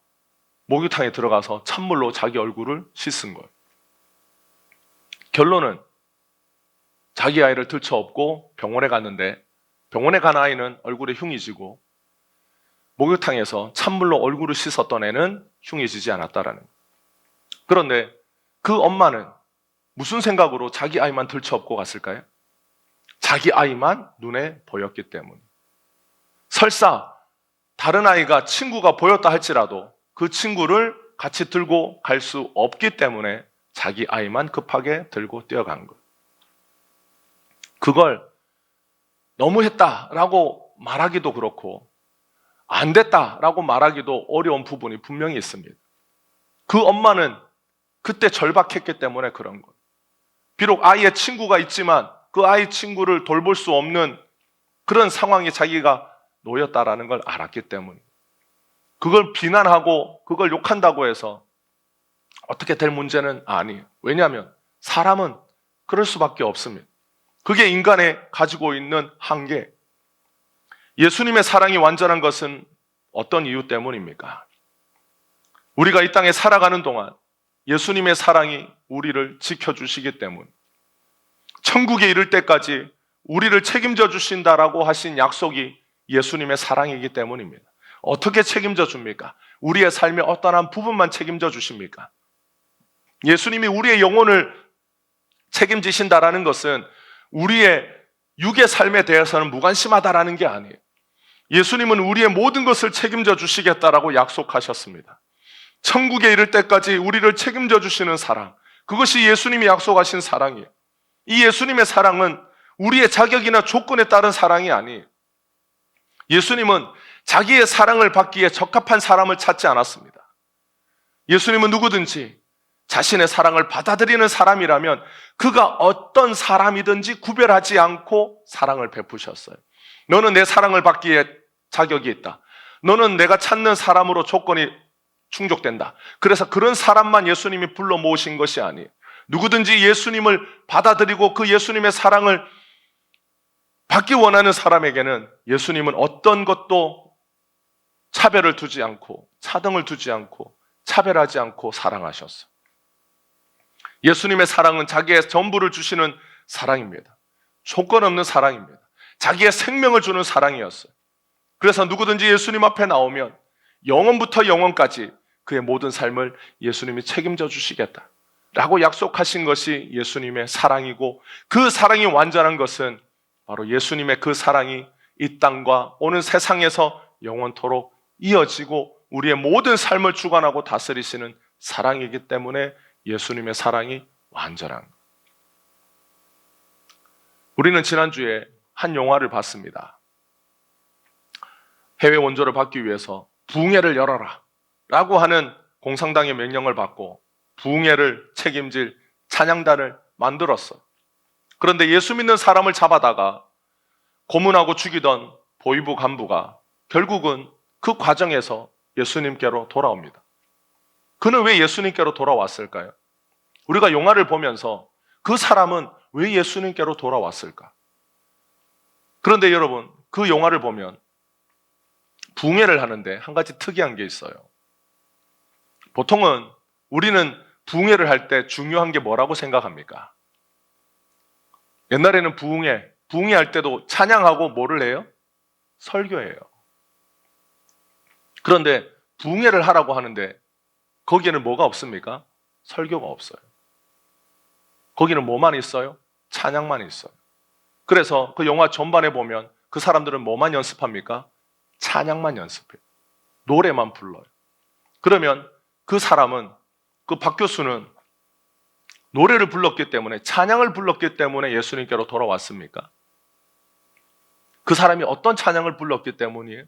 목욕탕에 들어가서 찬물로 자기 얼굴을 씻은 거예요. 결론은 자기 아이를 들쳐업고 병원에 갔는데 병원에 간 아이는 얼굴에 흉이 지고 목욕탕에서 찬물로 얼굴을 씻었던 애는 흉이 지지 않았다라는 거예요. 그런데 그 엄마는 무슨 생각으로 자기 아이만 들쳐업고 갔을까요? 자기 아이만 눈에 보였기 때문. 설사 다른 아이가, 친구가 보였다 할지라도 그 친구를 같이 들고 갈 수 없기 때문에 자기 아이만 급하게 들고 뛰어간 거예요. 그걸 너무했다라고 말하기도 그렇고 안 됐다라고 말하기도 어려운 부분이 분명히 있습니다. 그 엄마는 그때 절박했기 때문에 그런 거예요. 비록 아이의 친구가 있지만 그 아이 친구를 돌볼 수 없는 그런 상황에 자기가 놓였다라는 걸 알았기 때문에 그걸 비난하고 그걸 욕한다고 해서 어떻게 될 문제는 아니에요. 왜냐하면 사람은 그럴 수밖에 없습니다. 그게 인간의 가지고 있는 한계. 예수님의 사랑이 완전한 것은 어떤 이유 때문입니까? 우리가 이 땅에 살아가는 동안 예수님의 사랑이 우리를 지켜주시기 때문, 천국에 이를 때까지 우리를 책임져 주신다라고 하신 약속이 예수님의 사랑이기 때문입니다. 어떻게 책임져 줍니까? 우리의 삶의 어떤 한 부분만 책임져 주십니까? 예수님이 우리의 영혼을 책임지신다라는 것은 우리의 육의 삶에 대해서는 무관심하다라는 게 아니에요. 예수님은 우리의 모든 것을 책임져 주시겠다라고 약속하셨습니다. 천국에 이를 때까지 우리를 책임져 주시는 사랑, 그것이 예수님이 약속하신 사랑이에요. 이 예수님의 사랑은 우리의 자격이나 조건에 따른 사랑이 아니에요. 예수님은 자기의 사랑을 받기에 적합한 사람을 찾지 않았습니다. 예수님은 누구든지 자신의 사랑을 받아들이는 사람이라면 그가 어떤 사람이든지 구별하지 않고 사랑을 베푸셨어요. 너는 내 사랑을 받기에 자격이 있다. 너는 내가 찾는 사람으로 조건이 충족된다. 그래서 그런 사람만 예수님이 불러 모으신 것이 아니에요. 누구든지 예수님을 받아들이고 그 예수님의 사랑을 받기 원하는 사람에게는 예수님은 어떤 것도 차별을 두지 않고 차등을 두지 않고 차별하지 않고 사랑하셨어요. 예수님의 사랑은 자기의 전부를 주시는 사랑입니다. 조건 없는 사랑입니다. 자기의 생명을 주는 사랑이었어요. 그래서 누구든지 예수님 앞에 나오면 영원부터 영원까지 그의 모든 삶을 예수님이 책임져 주시겠다라고 약속하신 것이 예수님의 사랑이고, 그 사랑이 완전한 것은 바로 예수님의 그 사랑이 이 땅과 오는 세상에서 영원토록 이어지고 우리의 모든 삶을 주관하고 다스리시는 사랑이기 때문에 예수님의 사랑이 완전한 것. 우리는 지난주에 한 영화를 봤습니다. 해외 원조를 받기 위해서 부흥회를 열어라 라고 하는 공산당의 명령을 받고 부흥회를 책임질 찬양단을 만들었어요. 그런데 예수 믿는 사람을 잡아다가 고문하고 죽이던 보위부 간부가 결국은 그 과정에서 예수님께로 돌아옵니다. 그는 왜 예수님께로 돌아왔을까요? 우리가 영화를 보면서 그 사람은 왜 예수님께로 돌아왔을까? 그런데 여러분, 그 영화를 보면 부흥회를 하는데 한 가지 특이한 게 있어요. 보통은 우리는 부흥회를 할 때 중요한 게 뭐라고 생각합니까? 옛날에는 부흥회 할 때도 찬양하고 뭐를 해요? 설교해요. 그런데 부흥회를 하라고 하는데 거기에는 뭐가 없습니까? 설교가 없어요. 거기는 뭐만 있어요? 찬양만 있어요. 그래서 그 영화 전반에 보면 그 사람들은 뭐만 연습합니까? 찬양만 연습해요. 노래만 불러요. 그러면 그 사람은, 그 박 교수는 노래를 불렀기 때문에, 찬양을 불렀기 때문에 예수님께로 돌아왔습니까? 그 사람이 어떤 찬양을 불렀기 때문이에요?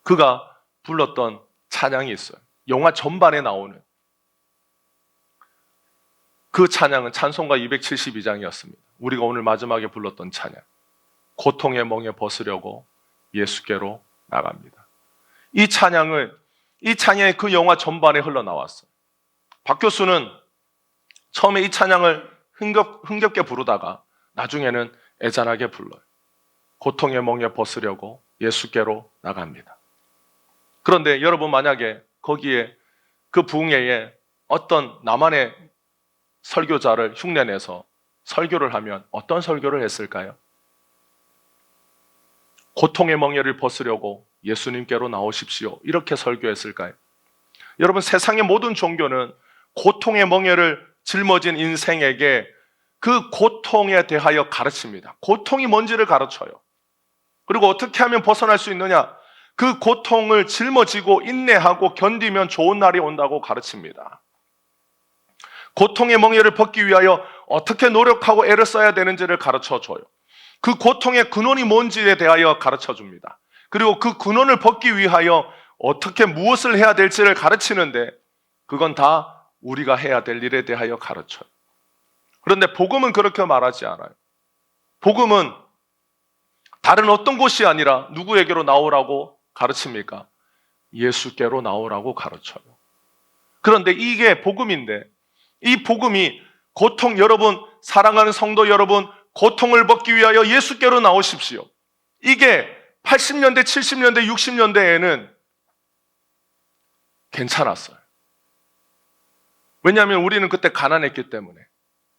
그가 불렀던 찬양이 있어요. 영화 전반에 나오는 그 찬양은 찬송가 272장이었습니다. 우리가 오늘 마지막에 불렀던 찬양. 고통의 멍에 벗으려고 예수께로 나갑니다. 이 찬양이 그 영화 전반에 흘러나왔어요. 박 교수는 처음에 이 찬양을 흥겹게 부르다가 나중에는 애잔하게 불러요. 고통의 멍에 벗으려고 예수께로 나갑니다. 그런데 여러분, 만약에 거기에 그 부흥회에 어떤 나만의 설교자를 흉내내서 설교를 하면 어떤 설교를 했을까요? 고통의 멍에를 벗으려고 예수님께로 나오십시오. 이렇게 설교했을까요? 여러분, 세상의 모든 종교는 고통의 멍에를 짊어진 인생에게 그 고통에 대하여 가르칩니다. 고통이 뭔지를 가르쳐요. 그리고 어떻게 하면 벗어날 수 있느냐? 그 고통을 짊어지고 인내하고 견디면 좋은 날이 온다고 가르칩니다. 고통의 멍에를 벗기 위하여 어떻게 노력하고 애를 써야 되는지를 가르쳐줘요. 그 고통의 근원이 뭔지에 대하여 가르쳐 줍니다. 그리고 그 근원을 벗기 위하여 어떻게 무엇을 해야 될지를 가르치는데 그건 다 우리가 해야 될 일에 대하여 가르쳐요. 그런데 복음은 그렇게 말하지 않아요. 복음은 다른 어떤 곳이 아니라 누구에게로 나오라고 가르칩니까? 예수께로 나오라고 가르쳐요. 그런데 이게 복음인데 이 복음이 여러분, 사랑하는 성도 여러분, 고통을 벗기 위하여 예수께로 나오십시오. 이게 80년대, 70년대, 60년대에는 괜찮았어요. 왜냐하면 우리는 그때 가난했기 때문에,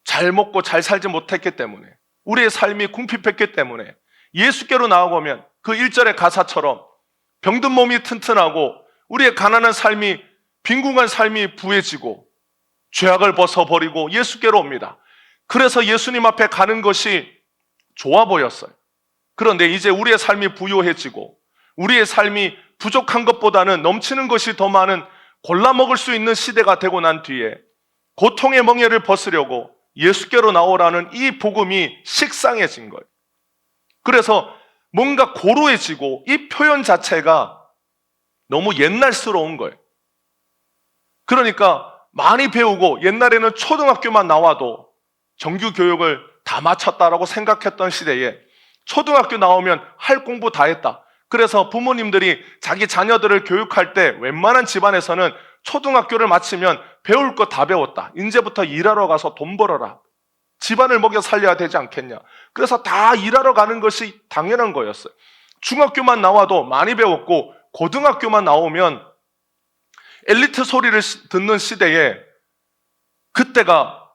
잘 먹고 잘 살지 못했기 때문에, 우리의 삶이 궁핍했기 때문에 예수께로 나아오면 그 1절의 가사처럼 병든 몸이 튼튼하고 우리의 가난한 삶이, 빈궁한 삶이 부해지고 죄악을 벗어버리고 예수께로 옵니다. 그래서 예수님 앞에 가는 것이 좋아 보였어요. 그런데 이제 우리의 삶이 부요해지고 우리의 삶이 부족한 것보다는 넘치는 것이 더 많은 골라 먹을 수 있는 시대가 되고 난 뒤에 고통의 멍에를 벗으려고 예수께로 나오라는 이 복음이 식상해진 거예요. 그래서 뭔가 고루해지고 이 표현 자체가 너무 옛날스러운 거예요. 그러니까 많이 배우고 옛날에는 초등학교만 나와도 정규 교육을 다 마쳤다라고 생각했던 시대에 초등학교 나오면 할 공부 다 했다. 그래서 부모님들이 자기 자녀들을 교육할 때 웬만한 집안에서는 초등학교를 마치면 배울 거 다 배웠다. 이제부터 일하러 가서 돈 벌어라. 집안을 먹여 살려야 되지 않겠냐. 그래서 다 일하러 가는 것이 당연한 거였어요. 중학교만 나와도 많이 배웠고 고등학교만 나오면 엘리트 소리를 듣는 시대에 그때가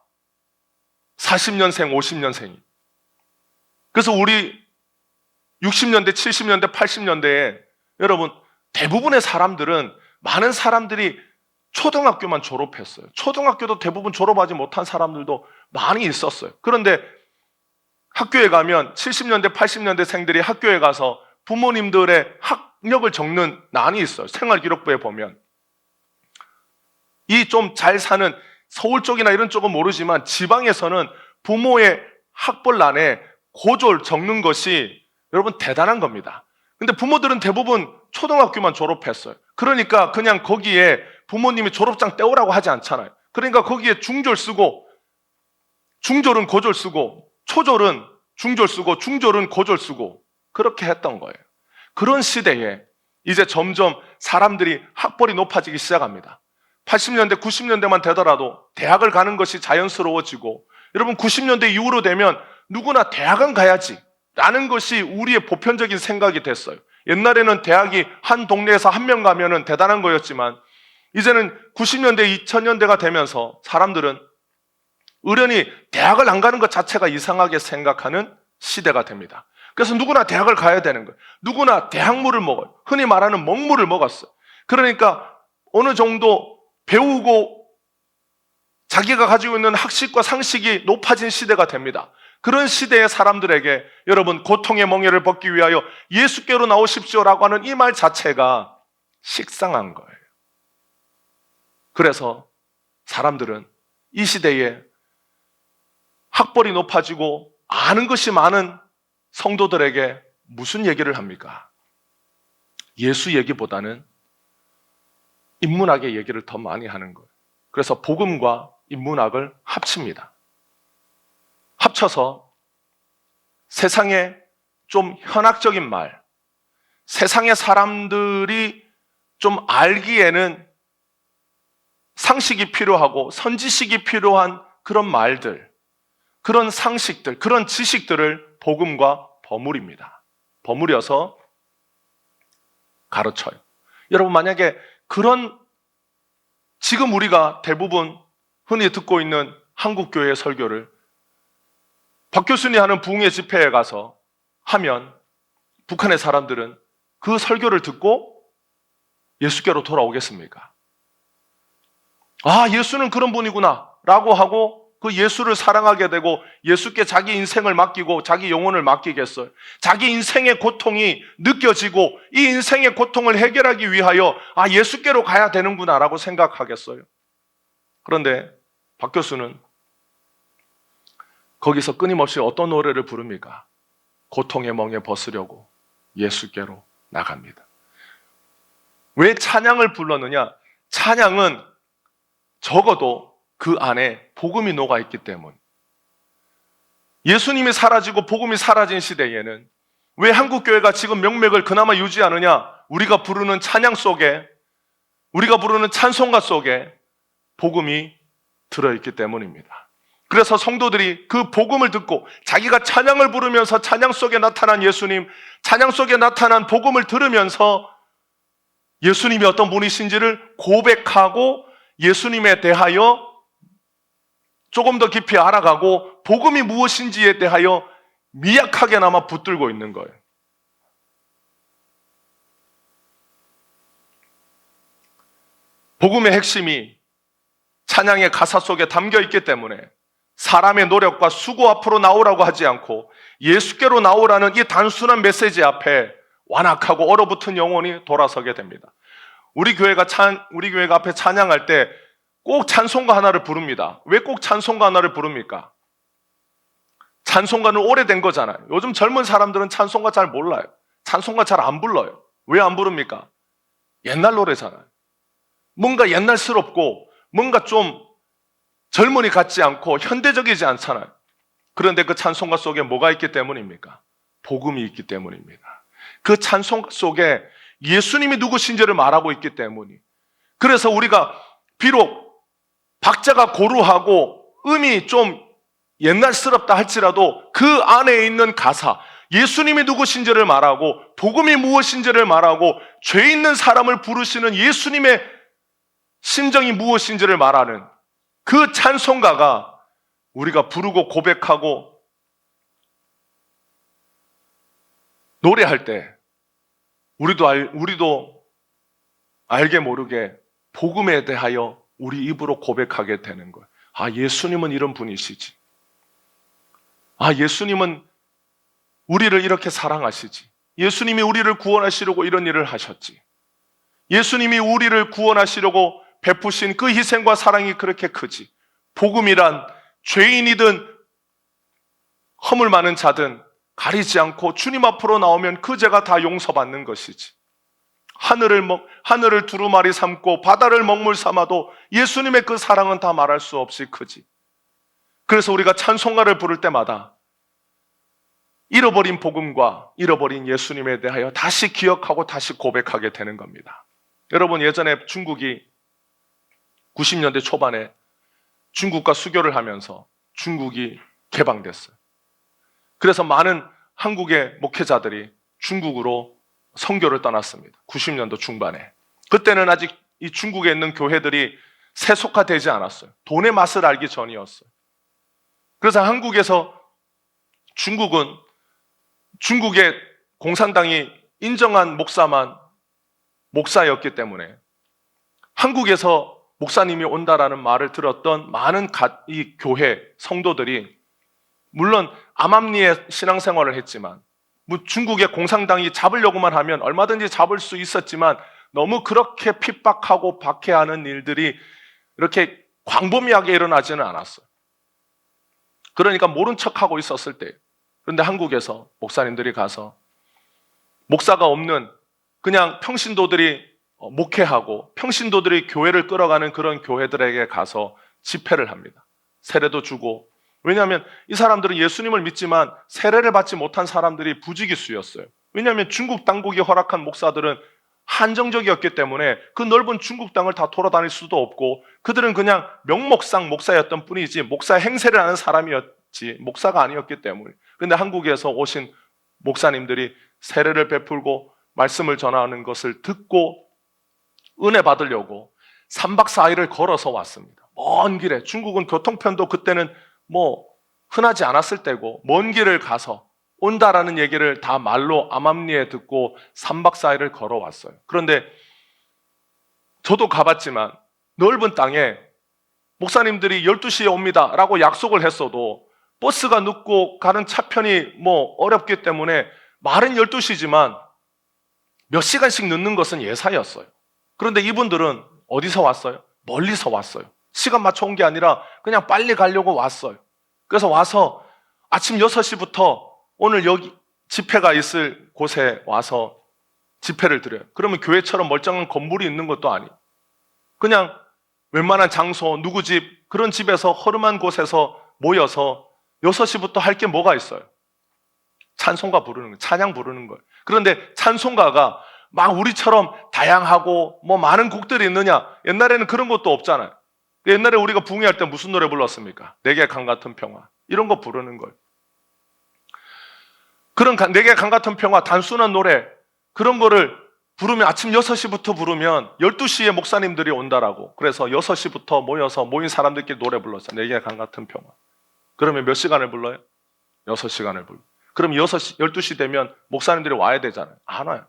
40년생, 50년생이. 그래서 우리 60년대, 70년대, 80년대에 여러분 대부분의 사람들은, 많은 사람들이 초등학교만 졸업했어요. 초등학교도 대부분 졸업하지 못한 사람들도 많이 있었어요. 그런데 학교에 가면 70년대, 80년대 생들이 학교에 가서 부모님들의 학력을 적는 난이 있어요. 생활기록부에 보면. 이 좀 잘 사는 서울 쪽이나 이런 쪽은 모르지만 지방에서는 부모의 학벌란에 고졸 적는 것이 여러분 대단한 겁니다. 근데 부모들은 대부분 초등학교만 졸업했어요. 그러니까 그냥 거기에 부모님이 졸업장 떼오라고 하지 않잖아요. 그러니까 거기에 중졸 쓰고, 중졸은 고졸 쓰고, 초졸은 중졸 쓰고, 중졸은 고졸 쓰고, 그렇게 했던 거예요. 그런 시대에 이제 점점 사람들이 학벌이 높아지기 시작합니다. 80년대, 90년대만 되더라도 대학을 가는 것이 자연스러워지고, 여러분 90년대 이후로 되면 누구나 대학은 가야지 라는 것이 우리의 보편적인 생각이 됐어요. 옛날에는 대학이 한 동네에서 한 명 가면은 대단한 거였지만 이제는 90년대, 2000년대가 되면서 사람들은 의련히 대학을 안 가는 것 자체가 이상하게 생각하는 시대가 됩니다. 그래서 누구나 대학을 가야 되는 거예요. 누구나 대학물을 먹어요. 흔히 말하는 먹물을 먹었어요. 그러니까 어느 정도 배우고 자기가 가지고 있는 학식과 상식이 높아진 시대가 됩니다. 그런 시대의 사람들에게 여러분 고통의 멍에를 벗기 위하여 예수께로 나오십시오라고 하는 이 말 자체가 식상한 거예요. 그래서 사람들은 이 시대에 학벌이 높아지고 아는 것이 많은 성도들에게 무슨 얘기를 합니까? 예수 얘기보다는 인문학의 얘기를 더 많이 하는 거예요. 그래서 복음과 인문학을 합칩니다. 합쳐서 세상에 좀 현학적인 말, 세상의 사람들이 좀 알기에는 상식이 필요하고 선지식이 필요한 그런 말들, 그런 상식들, 그런 지식들을 복음과 버무립니다. 버무려서 가르쳐요. 여러분 만약에 그런 지금 우리가 대부분 흔히 듣고 있는 한국교회 설교를 박 교수님이 하는 부흥회 집회에 가서 하면 북한의 사람들은 그 설교를 듣고 예수께로 돌아오겠습니까? 아, 예수는 그런 분이구나 라고 하고 그 예수를 사랑하게 되고 예수께 자기 인생을 맡기고 자기 영혼을 맡기겠어요? 자기 인생의 고통이 느껴지고 이 인생의 고통을 해결하기 위하여 아, 예수께로 가야 되는구나 라고 생각하겠어요? 그런데 박 교수는 거기서 끊임없이 어떤 노래를 부릅니까? 고통의 멍에 벗으려고 예수께로 나갑니다. 왜 찬양을 불렀느냐? 찬양은 적어도 그 안에 복음이 녹아있기 때문. 예수님이 사라지고 복음이 사라진 시대에는 왜 한국교회가 지금 명맥을 그나마 유지하느냐? 우리가 부르는 찬양 속에, 우리가 부르는 찬송가 속에 복음이 들어있기 때문입니다. 그래서 성도들이 그 복음을 듣고 자기가 찬양을 부르면서 찬양 속에 나타난 예수님, 찬양 속에 나타난 복음을 들으면서 예수님이 어떤 분이신지를 고백하고 예수님에 대하여 조금 더 깊이 알아가고 복음이 무엇인지에 대하여 미약하게나마 붙들고 있는 거예요. 복음의 핵심이 찬양의 가사 속에 담겨 있기 때문에 사람의 노력과 수고 앞으로 나오라고 하지 않고 예수께로 나오라는 이 단순한 메시지 앞에 완악하고 얼어붙은 영혼이 돌아서게 됩니다. 우리 교회가 앞에 찬양할 때 꼭 찬송가 하나를 부릅니다. 왜 꼭 찬송가 하나를 부릅니까? 찬송가는 오래된 거잖아요. 요즘 젊은 사람들은 찬송가 잘 몰라요. 찬송가 잘 안 불러요. 왜 안 부릅니까? 옛날 노래잖아요. 뭔가 옛날스럽고 뭔가 좀 젊은이 같지 않고 현대적이지 않잖아요. 그런데 그 찬송가 속에 뭐가 있기 때문입니까? 복음이 있기 때문입니다. 그 찬송가 속에 예수님이 누구신지를 말하고 있기 때문이. 그래서 우리가 비록 박자가 고루하고 음이 좀 옛날스럽다 할지라도 그 안에 있는 가사, 예수님이 누구신지를 말하고 복음이 무엇인지를 말하고 죄 있는 사람을 부르시는 예수님의 심정이 무엇인지를 말하는 그 찬송가가 우리가 부르고 고백하고 노래할 때 우리도 알게 모르게 복음에 대하여 우리 입으로 고백하게 되는 거예요. 아, 예수님은 이런 분이시지. 아, 예수님은 우리를 이렇게 사랑하시지. 예수님이 우리를 구원하시려고 이런 일을 하셨지. 예수님이 우리를 구원하시려고 베푸신 그 희생과 사랑이 그렇게 크지. 복음이란 죄인이든 허물 많은 자든 가리지 않고 주님 앞으로 나오면 그 죄가 다 용서받는 것이지. 하늘을 두루마리 삼고 바다를 먹물 삼아도 예수님의 그 사랑은 다 말할 수 없이 크지. 그래서 우리가 찬송가를 부를 때마다 잃어버린 복음과 잃어버린 예수님에 대하여 다시 기억하고 다시 고백하게 되는 겁니다. 여러분, 예전에 중국이 90년대 초반에 중국과 수교를 하면서 중국이 개방됐어요. 그래서 많은 한국의 목회자들이 중국으로 선교를 떠났습니다. 90년도 중반에. 그때는 아직 이 중국에 있는 교회들이 세속화되지 않았어요. 돈의 맛을 알기 전이었어요. 그래서 한국에서 중국의 공산당이 인정한 목사만 목사였기 때문에 한국에서 목사님이 온다라는 말을 들었던 많은 이 교회 성도들이 물론 암암리에 신앙생활을 했지만 중국의 공산당이 잡으려고만 하면 얼마든지 잡을 수 있었지만 너무 그렇게 핍박하고 박해하는 일들이 이렇게 광범위하게 일어나지는 않았어요. 그러니까 모른 척하고 있었을 때, 그런데 한국에서 목사님들이 가서 목사가 없는 그냥 평신도들이 목회하고 평신도들이 교회를 끌어가는 그런 교회들에게 가서 집회를 합니다. 세례도 주고. 왜냐하면 이 사람들은 예수님을 믿지만 세례를 받지 못한 사람들이 부지기수였어요. 왜냐하면 중국 당국이 허락한 목사들은 한정적이었기 때문에 그 넓은 중국 땅을 다 돌아다닐 수도 없고 그들은 그냥 명목상 목사였던 뿐이지 목사 행세를 하는 사람이었지 목사가 아니었기 때문에. 그런데 한국에서 오신 목사님들이 세례를 베풀고 말씀을 전하는 것을 듣고 은혜 받으려고 3박 4일을 걸어서 왔습니다. 먼 길에. 중국은 교통편도 그때는 흔하지 않았을 때고 먼 길을 가서 온다라는 얘기를 다 말로 암암리에 듣고 3박 4일을 걸어왔어요. 그런데 저도 가봤지만 넓은 땅에 목사님들이 12시에 옵니다 라고 약속을 했어도 버스가 늦고 가는 차편이 어렵기 때문에 말은 12시지만 몇 시간씩 늦는 것은 예사였어요. 그런데 이분들은 어디서 왔어요? 멀리서 왔어요. 시간 맞춰 온 게 아니라 그냥 빨리 가려고 왔어요. 그래서 와서 아침 6시부터 오늘 여기 집회가 있을 곳에 와서 집회를 드려요. 그러면 교회처럼 멀쩡한 건물이 있는 것도 아니에요. 그냥 웬만한 장소, 누구 집, 그런 집에서 허름한 곳에서 모여서 6시부터 할 게 뭐가 있어요? 찬송가 부르는 거예요. 찬양 부르는 거예요. 그런데 찬송가가 막 우리처럼 다양하고 뭐 많은 곡들이 있느냐? 옛날에는 그런 것도 없잖아요. 옛날에 우리가 붕괴할 때 무슨 노래 불렀습니까? 내게 강 같은 평화. 이런 거 부르는 거예요. 그런 내게 강 같은 평화, 단순한 노래, 그런 거를 부르면 아침 6시부터 부르면 12시에 목사님들이 온다라고. 그래서 6시부터 모여서 모인 사람들끼리 노래 불렀어요. 내게 강 같은 평화. 그러면 몇 시간을 불러요? 6시간을 불러요. 그럼 12시 되면 목사님들이 와야 되잖아요. 안 와요.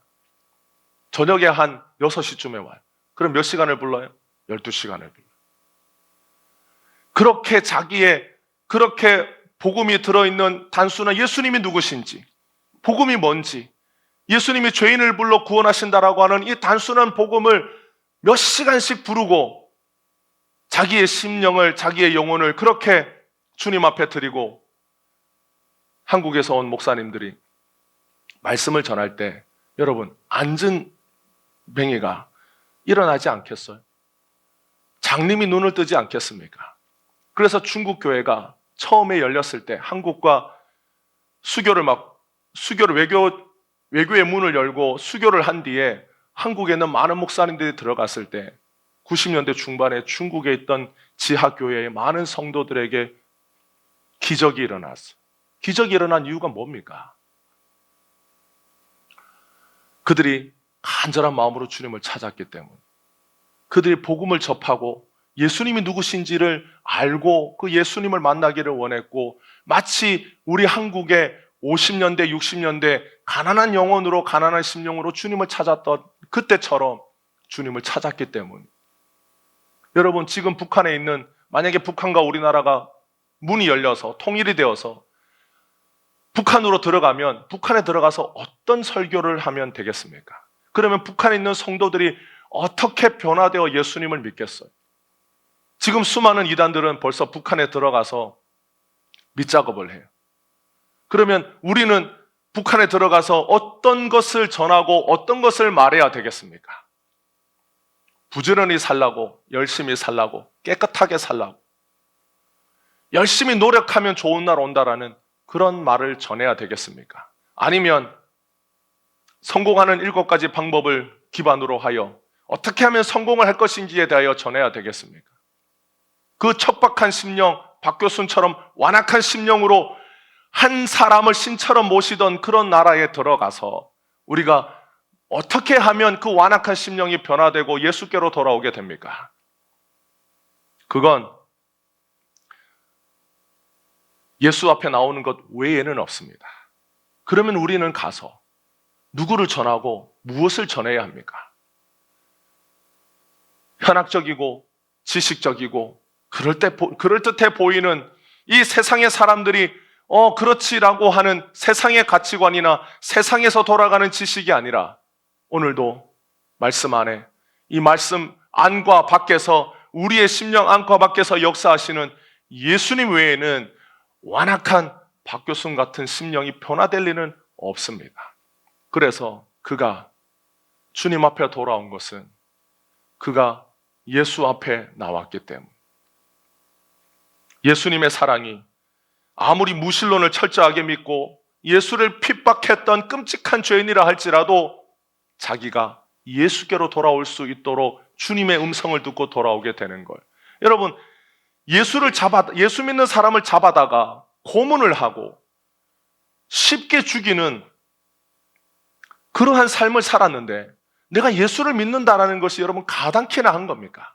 저녁에 한 6시쯤에 와요. 그럼 몇 시간을 불러요? 12시간을 불러요. 그렇게 그렇게 복음이 들어있는 단순한 예수님이 누구신지, 복음이 뭔지, 예수님이 죄인을 불러 구원하신다라고 하는 이 단순한 복음을 몇 시간씩 부르고 자기의 심령을, 자기의 영혼을 그렇게 주님 앞에 드리고 한국에서 온 목사님들이 말씀을 전할 때 여러분, 앉은 뱅이가 일어나지 않겠어요? 장님이 눈을 뜨지 않겠습니까? 그래서 중국 교회가 처음에 열렸을 때 한국과 외교의 문을 열고 수교를 한 뒤에 한국에는 많은 목사님들이 들어갔을 때 90년대 중반에 중국에 있던 지하교회의 많은 성도들에게 기적이 일어났어요. 기적이 일어난 이유가 뭡니까? 그들이 간절한 마음으로 주님을 찾았기 때문에, 그들이 복음을 접하고 예수님이 누구신지를 알고 그 예수님을 만나기를 원했고, 마치 우리 한국의 50년대, 60년대 가난한 영혼으로, 가난한 심령으로 주님을 찾았던 그때처럼 주님을 찾았기 때문에. 여러분, 지금 북한에 있는, 만약에 북한과 우리나라가 문이 열려서 통일이 되어서 북한으로 들어가면, 북한에 들어가서 어떤 설교를 하면 되겠습니까? 그러면 북한에 있는 성도들이 어떻게 변화되어 예수님을 믿겠어요? 지금 수많은 이단들은 벌써 북한에 들어가서 밑작업을 해요. 그러면 우리는 북한에 들어가서 어떤 것을 전하고 어떤 것을 말해야 되겠습니까? 부지런히 살라고, 열심히 살라고, 깨끗하게 살라고, 열심히 노력하면 좋은 날 온다라는 그런 말을 전해야 되겠습니까? 아니면 성공하는 7가지 방법을 기반으로 하여 어떻게 하면 성공을 할 것인지에 대하여 전해야 되겠습니까? 그 척박한 심령, 박교순처럼 완악한 심령으로 한 사람을 신처럼 모시던 그런 나라에 들어가서 우리가 어떻게 하면 그 완악한 심령이 변화되고 예수께로 돌아오게 됩니까? 그건 예수 앞에 나오는 것 외에는 없습니다. 그러면 우리는 가서 누구를 전하고 무엇을 전해야 합니까? 현학적이고 지식적이고 그럴듯해 보이는 이 세상의 사람들이 그렇지라고 하는 세상의 가치관이나 세상에서 돌아가는 지식이 아니라, 오늘도 말씀 안에, 이 말씀 안과 밖에서, 우리의 심령 안과 밖에서 역사하시는 예수님 외에는 완악한 박교순 같은 심령이 변화될 리는 없습니다. 그래서 그가 주님 앞에 돌아온 것은 그가 예수 앞에 나왔기 때문에, 예수님의 사랑이 아무리 무신론을 철저하게 믿고 예수를 핍박했던 끔찍한 죄인이라 할지라도 자기가 예수께로 돌아올 수 있도록 주님의 음성을 듣고 돌아오게 되는 거예요. 여러분, 예수 믿는 사람을 잡아다가 고문을 하고 쉽게 죽이는 그러한 삶을 살았는데, 내가 예수를 믿는다라는 것이 여러분 가당키나 한 겁니까?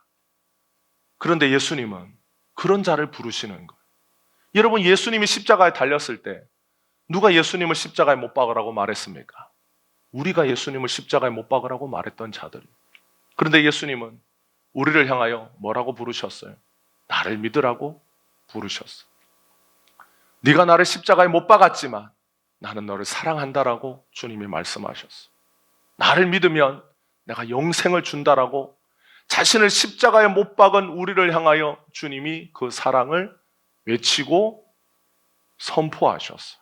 그런데 예수님은 그런 자를 부르시는 거예요. 여러분, 예수님이 십자가에 달렸을 때 누가 예수님을 십자가에 못 박으라고 말했습니까? 우리가 예수님을 십자가에 못 박으라고 말했던 자들. 그런데 예수님은 우리를 향하여 뭐라고 부르셨어요? 나를 믿으라고 부르셨어요. 네가 나를 십자가에 못 박았지만 나는 너를 사랑한다라고 주님이 말씀하셨어요. 나를 믿으면 내가 영생을 준다라고 자신을 십자가에 못 박은 우리를 향하여 주님이 그 사랑을 외치고 선포하셨어요.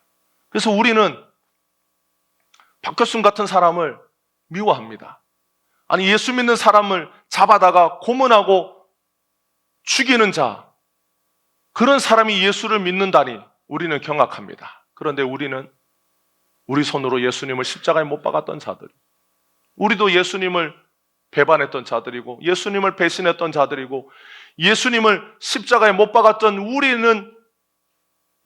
그래서 우리는 박교순 같은 사람을 미워합니다. 아니, 예수 믿는 사람을 잡아다가 고문하고 죽이는 자, 그런 사람이 예수를 믿는다니 우리는 경악합니다. 그런데 우리는 우리 손으로 예수님을 십자가에 못 박았던 자들, 우리도 예수님을 배반했던 자들이고 예수님을 배신했던 자들이고 예수님을 십자가에 못 박았던 우리는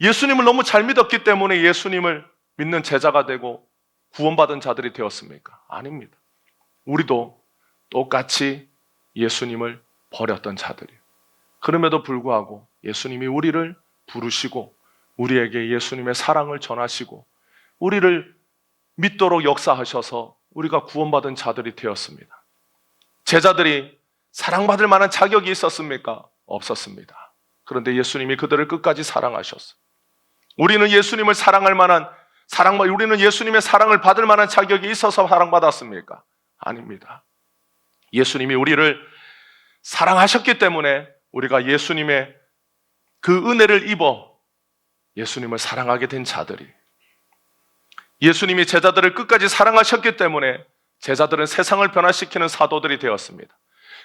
예수님을 너무 잘 믿었기 때문에 예수님을 믿는 제자가 되고 구원받은 자들이 되었습니까? 아닙니다. 우리도 똑같이 예수님을 버렸던 자들이에요. 그럼에도 불구하고 예수님이 우리를 부르시고 우리에게 예수님의 사랑을 전하시고 우리를 믿도록 역사하셔서 우리가 구원받은 자들이 되었습니다. 제자들이 사랑받을 만한 자격이 있었습니까? 없었습니다. 그런데 예수님이 그들을 끝까지 사랑하셨어요. 우리는 예수님을 사랑할 만한 우리는 예수님의 사랑을 받을 만한 자격이 있어서 사랑받았습니까? 아닙니다. 예수님이 우리를 사랑하셨기 때문에 우리가 예수님의 그 은혜를 입어 예수님을 사랑하게 된 자들이, 예수님이 제자들을 끝까지 사랑하셨기 때문에 제자들은 세상을 변화시키는 사도들이 되었습니다.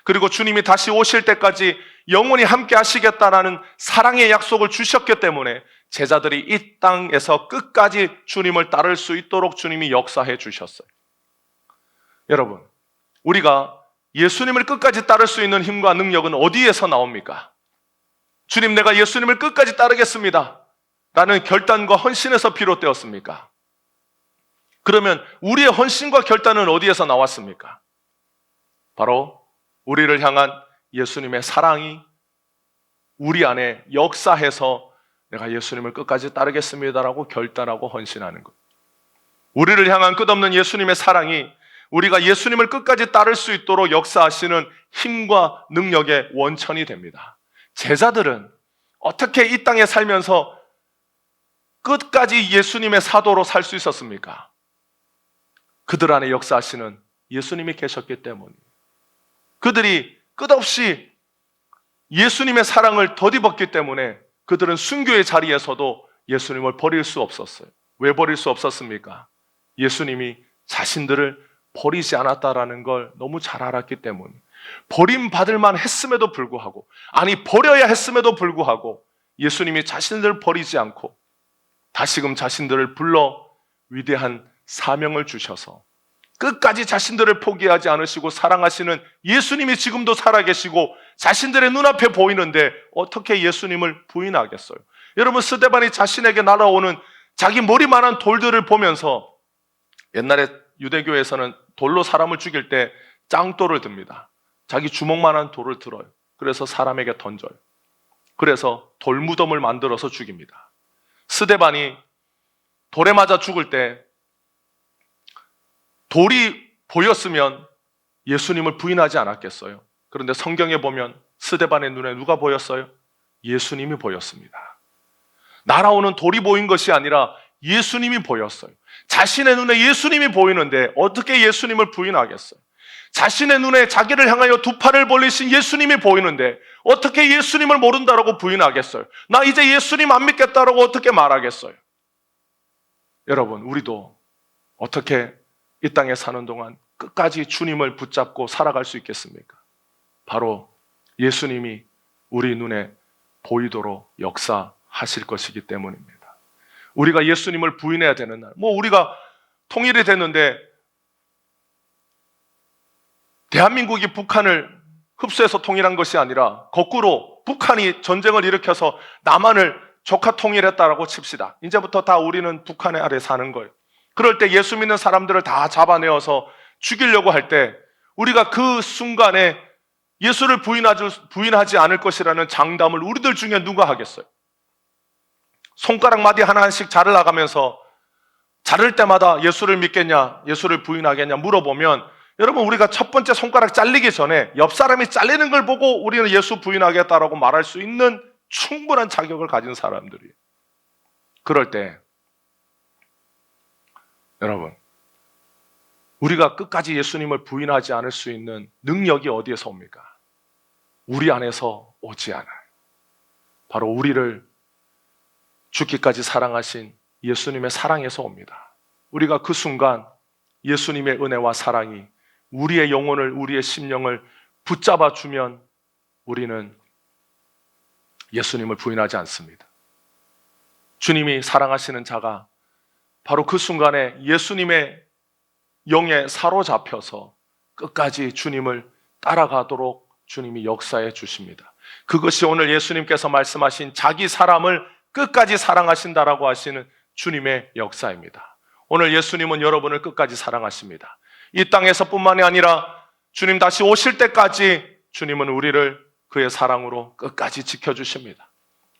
그리고 주님이 다시 오실 때까지 영원히 함께 하시겠다라는 사랑의 약속을 주셨기 때문에 제자들이 이 땅에서 끝까지 주님을 따를 수 있도록 주님이 역사해 주셨어요. 여러분, 우리가 예수님을 끝까지 따를 수 있는 힘과 능력은 어디에서 나옵니까? 주님, 내가 예수님을 끝까지 따르겠습니다 라는 결단과 헌신에서 비롯되었습니까? 그러면 우리의 헌신과 결단은 어디에서 나왔습니까? 바로 우리를 향한 예수님의 사랑이 우리 안에 역사해서 내가 예수님을 끝까지 따르겠습니다라고 결단하고 헌신하는 것. 우리를 향한 끝없는 예수님의 사랑이 우리가 예수님을 끝까지 따를 수 있도록 역사하시는 힘과 능력의 원천이 됩니다. 제자들은 어떻게 이 땅에 살면서 끝까지 예수님의 사도로 살 수 있었습니까? 그들 안에 역사하시는 예수님이 계셨기 때문이에요. 그들이 끝없이 예수님의 사랑을 덧입었기 때문에 그들은 순교의 자리에서도 예수님을 버릴 수 없었어요. 왜 버릴 수 없었습니까? 예수님이 자신들을 버리지 않았다라는 걸 너무 잘 알았기 때문에, 버림받을 만 했음에도 불구하고, 아니 버려야 했음에도 불구하고 예수님이 자신들을 버리지 않고 다시금 자신들을 불러 위대한 사명을 주셔서 끝까지 자신들을 포기하지 않으시고 사랑하시는 예수님이 지금도 살아계시고 자신들의 눈앞에 보이는데 어떻게 예수님을 부인하겠어요? 여러분, 스데반이 자신에게 날아오는 자기 머리만한 돌들을 보면서, 옛날에 유대교에서는 돌로 사람을 죽일 때 짱돌을 듭니다. 자기 주먹만한 돌을 들어요. 그래서 사람에게 던져요. 그래서 돌무덤을 만들어서 죽입니다. 스데반이 돌에 맞아 죽을 때 돌이 보였으면 예수님을 부인하지 않았겠어요? 그런데 성경에 보면 스데반의 눈에 누가 보였어요? 예수님이 보였습니다. 날아오는 돌이 보인 것이 아니라 예수님이 보였어요. 자신의 눈에 예수님이 보이는데 어떻게 예수님을 부인하겠어요? 자신의 눈에 자기를 향하여 두 팔을 벌리신 예수님이 보이는데 어떻게 예수님을 모른다라고 부인하겠어요? 나 이제 예수님 안 믿겠다라고 어떻게 말하겠어요? 여러분, 우리도 어떻게 이 땅에 사는 동안 끝까지 주님을 붙잡고 살아갈 수 있겠습니까? 바로 예수님이 우리 눈에 보이도록 역사하실 것이기 때문입니다. 우리가 예수님을 부인해야 되는 날, 우리가 통일이 됐는데 대한민국이 북한을 흡수해서 통일한 것이 아니라 거꾸로 북한이 전쟁을 일으켜서 남한을 조카 통일했다라고 칩시다. 이제부터 다 우리는 북한의 아래 사는 거예요. 그럴 때 예수 믿는 사람들을 다 잡아내어서 죽이려고 할 때 우리가 그 순간에 예수를 부인하지 않을 것이라는 장담을 우리들 중에 누가 하겠어요? 손가락 마디 하나씩 자르 나가면서 자를 때마다 예수를 믿겠냐, 예수를 부인하겠냐 물어보면, 여러분, 우리가 첫 번째 손가락 잘리기 전에 옆 사람이 잘리는 걸 보고 우리는 예수 부인하겠다라고 말할 수 있는 충분한 자격을 가진 사람들이에요. 그럴 때 여러분, 우리가 끝까지 예수님을 부인하지 않을 수 있는 능력이 어디에서 옵니까? 우리 안에서 오지 않아요. 바로 우리를 죽기까지 사랑하신 예수님의 사랑에서 옵니다. 우리가 그 순간 예수님의 은혜와 사랑이 우리의 영혼을, 우리의 심령을 붙잡아 주면 우리는 예수님을 부인하지 않습니다. 주님이 사랑하시는 자가 바로 그 순간에 예수님의 영에 사로잡혀서 끝까지 주님을 따라가도록 주님이 역사해 주십니다. 그것이 오늘 예수님께서 말씀하신 자기 사람을 끝까지 사랑하신다라고 하시는 주님의 역사입니다. 오늘 예수님은 여러분을 끝까지 사랑하십니다. 이 땅에서뿐만이 아니라 주님 다시 오실 때까지 주님은 우리를 그의 사랑으로 끝까지 지켜주십니다.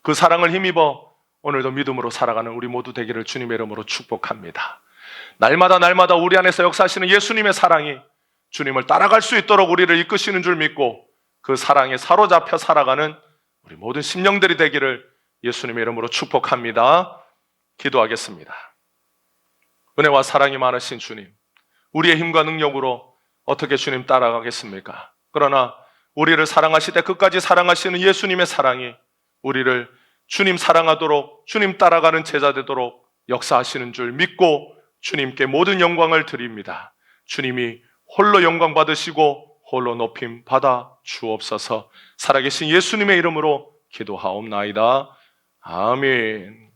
그 사랑을 힘입어 오늘도 믿음으로 살아가는 우리 모두 되기를 주님의 이름으로 축복합니다. 날마다 우리 안에서 역사하시는 예수님의 사랑이 주님을 따라갈 수 있도록 우리를 이끄시는 줄 믿고 그 사랑에 사로잡혀 살아가는 우리 모든 심령들이 되기를 예수님의 이름으로 축복합니다. 기도하겠습니다. 은혜와 사랑이 많으신 주님, 우리의 힘과 능력으로 어떻게 주님 따라가겠습니까? 그러나 우리를 사랑하시되 끝까지 사랑하시는 예수님의 사랑이 우리를 주님 사랑하도록, 주님 따라가는 제자 되도록 역사하시는 줄 믿고 주님께 모든 영광을 드립니다. 주님이 홀로 영광 받으시고 홀로 높임 받아 주옵소서. 살아계신 예수님의 이름으로 기도하옵나이다. 아멘.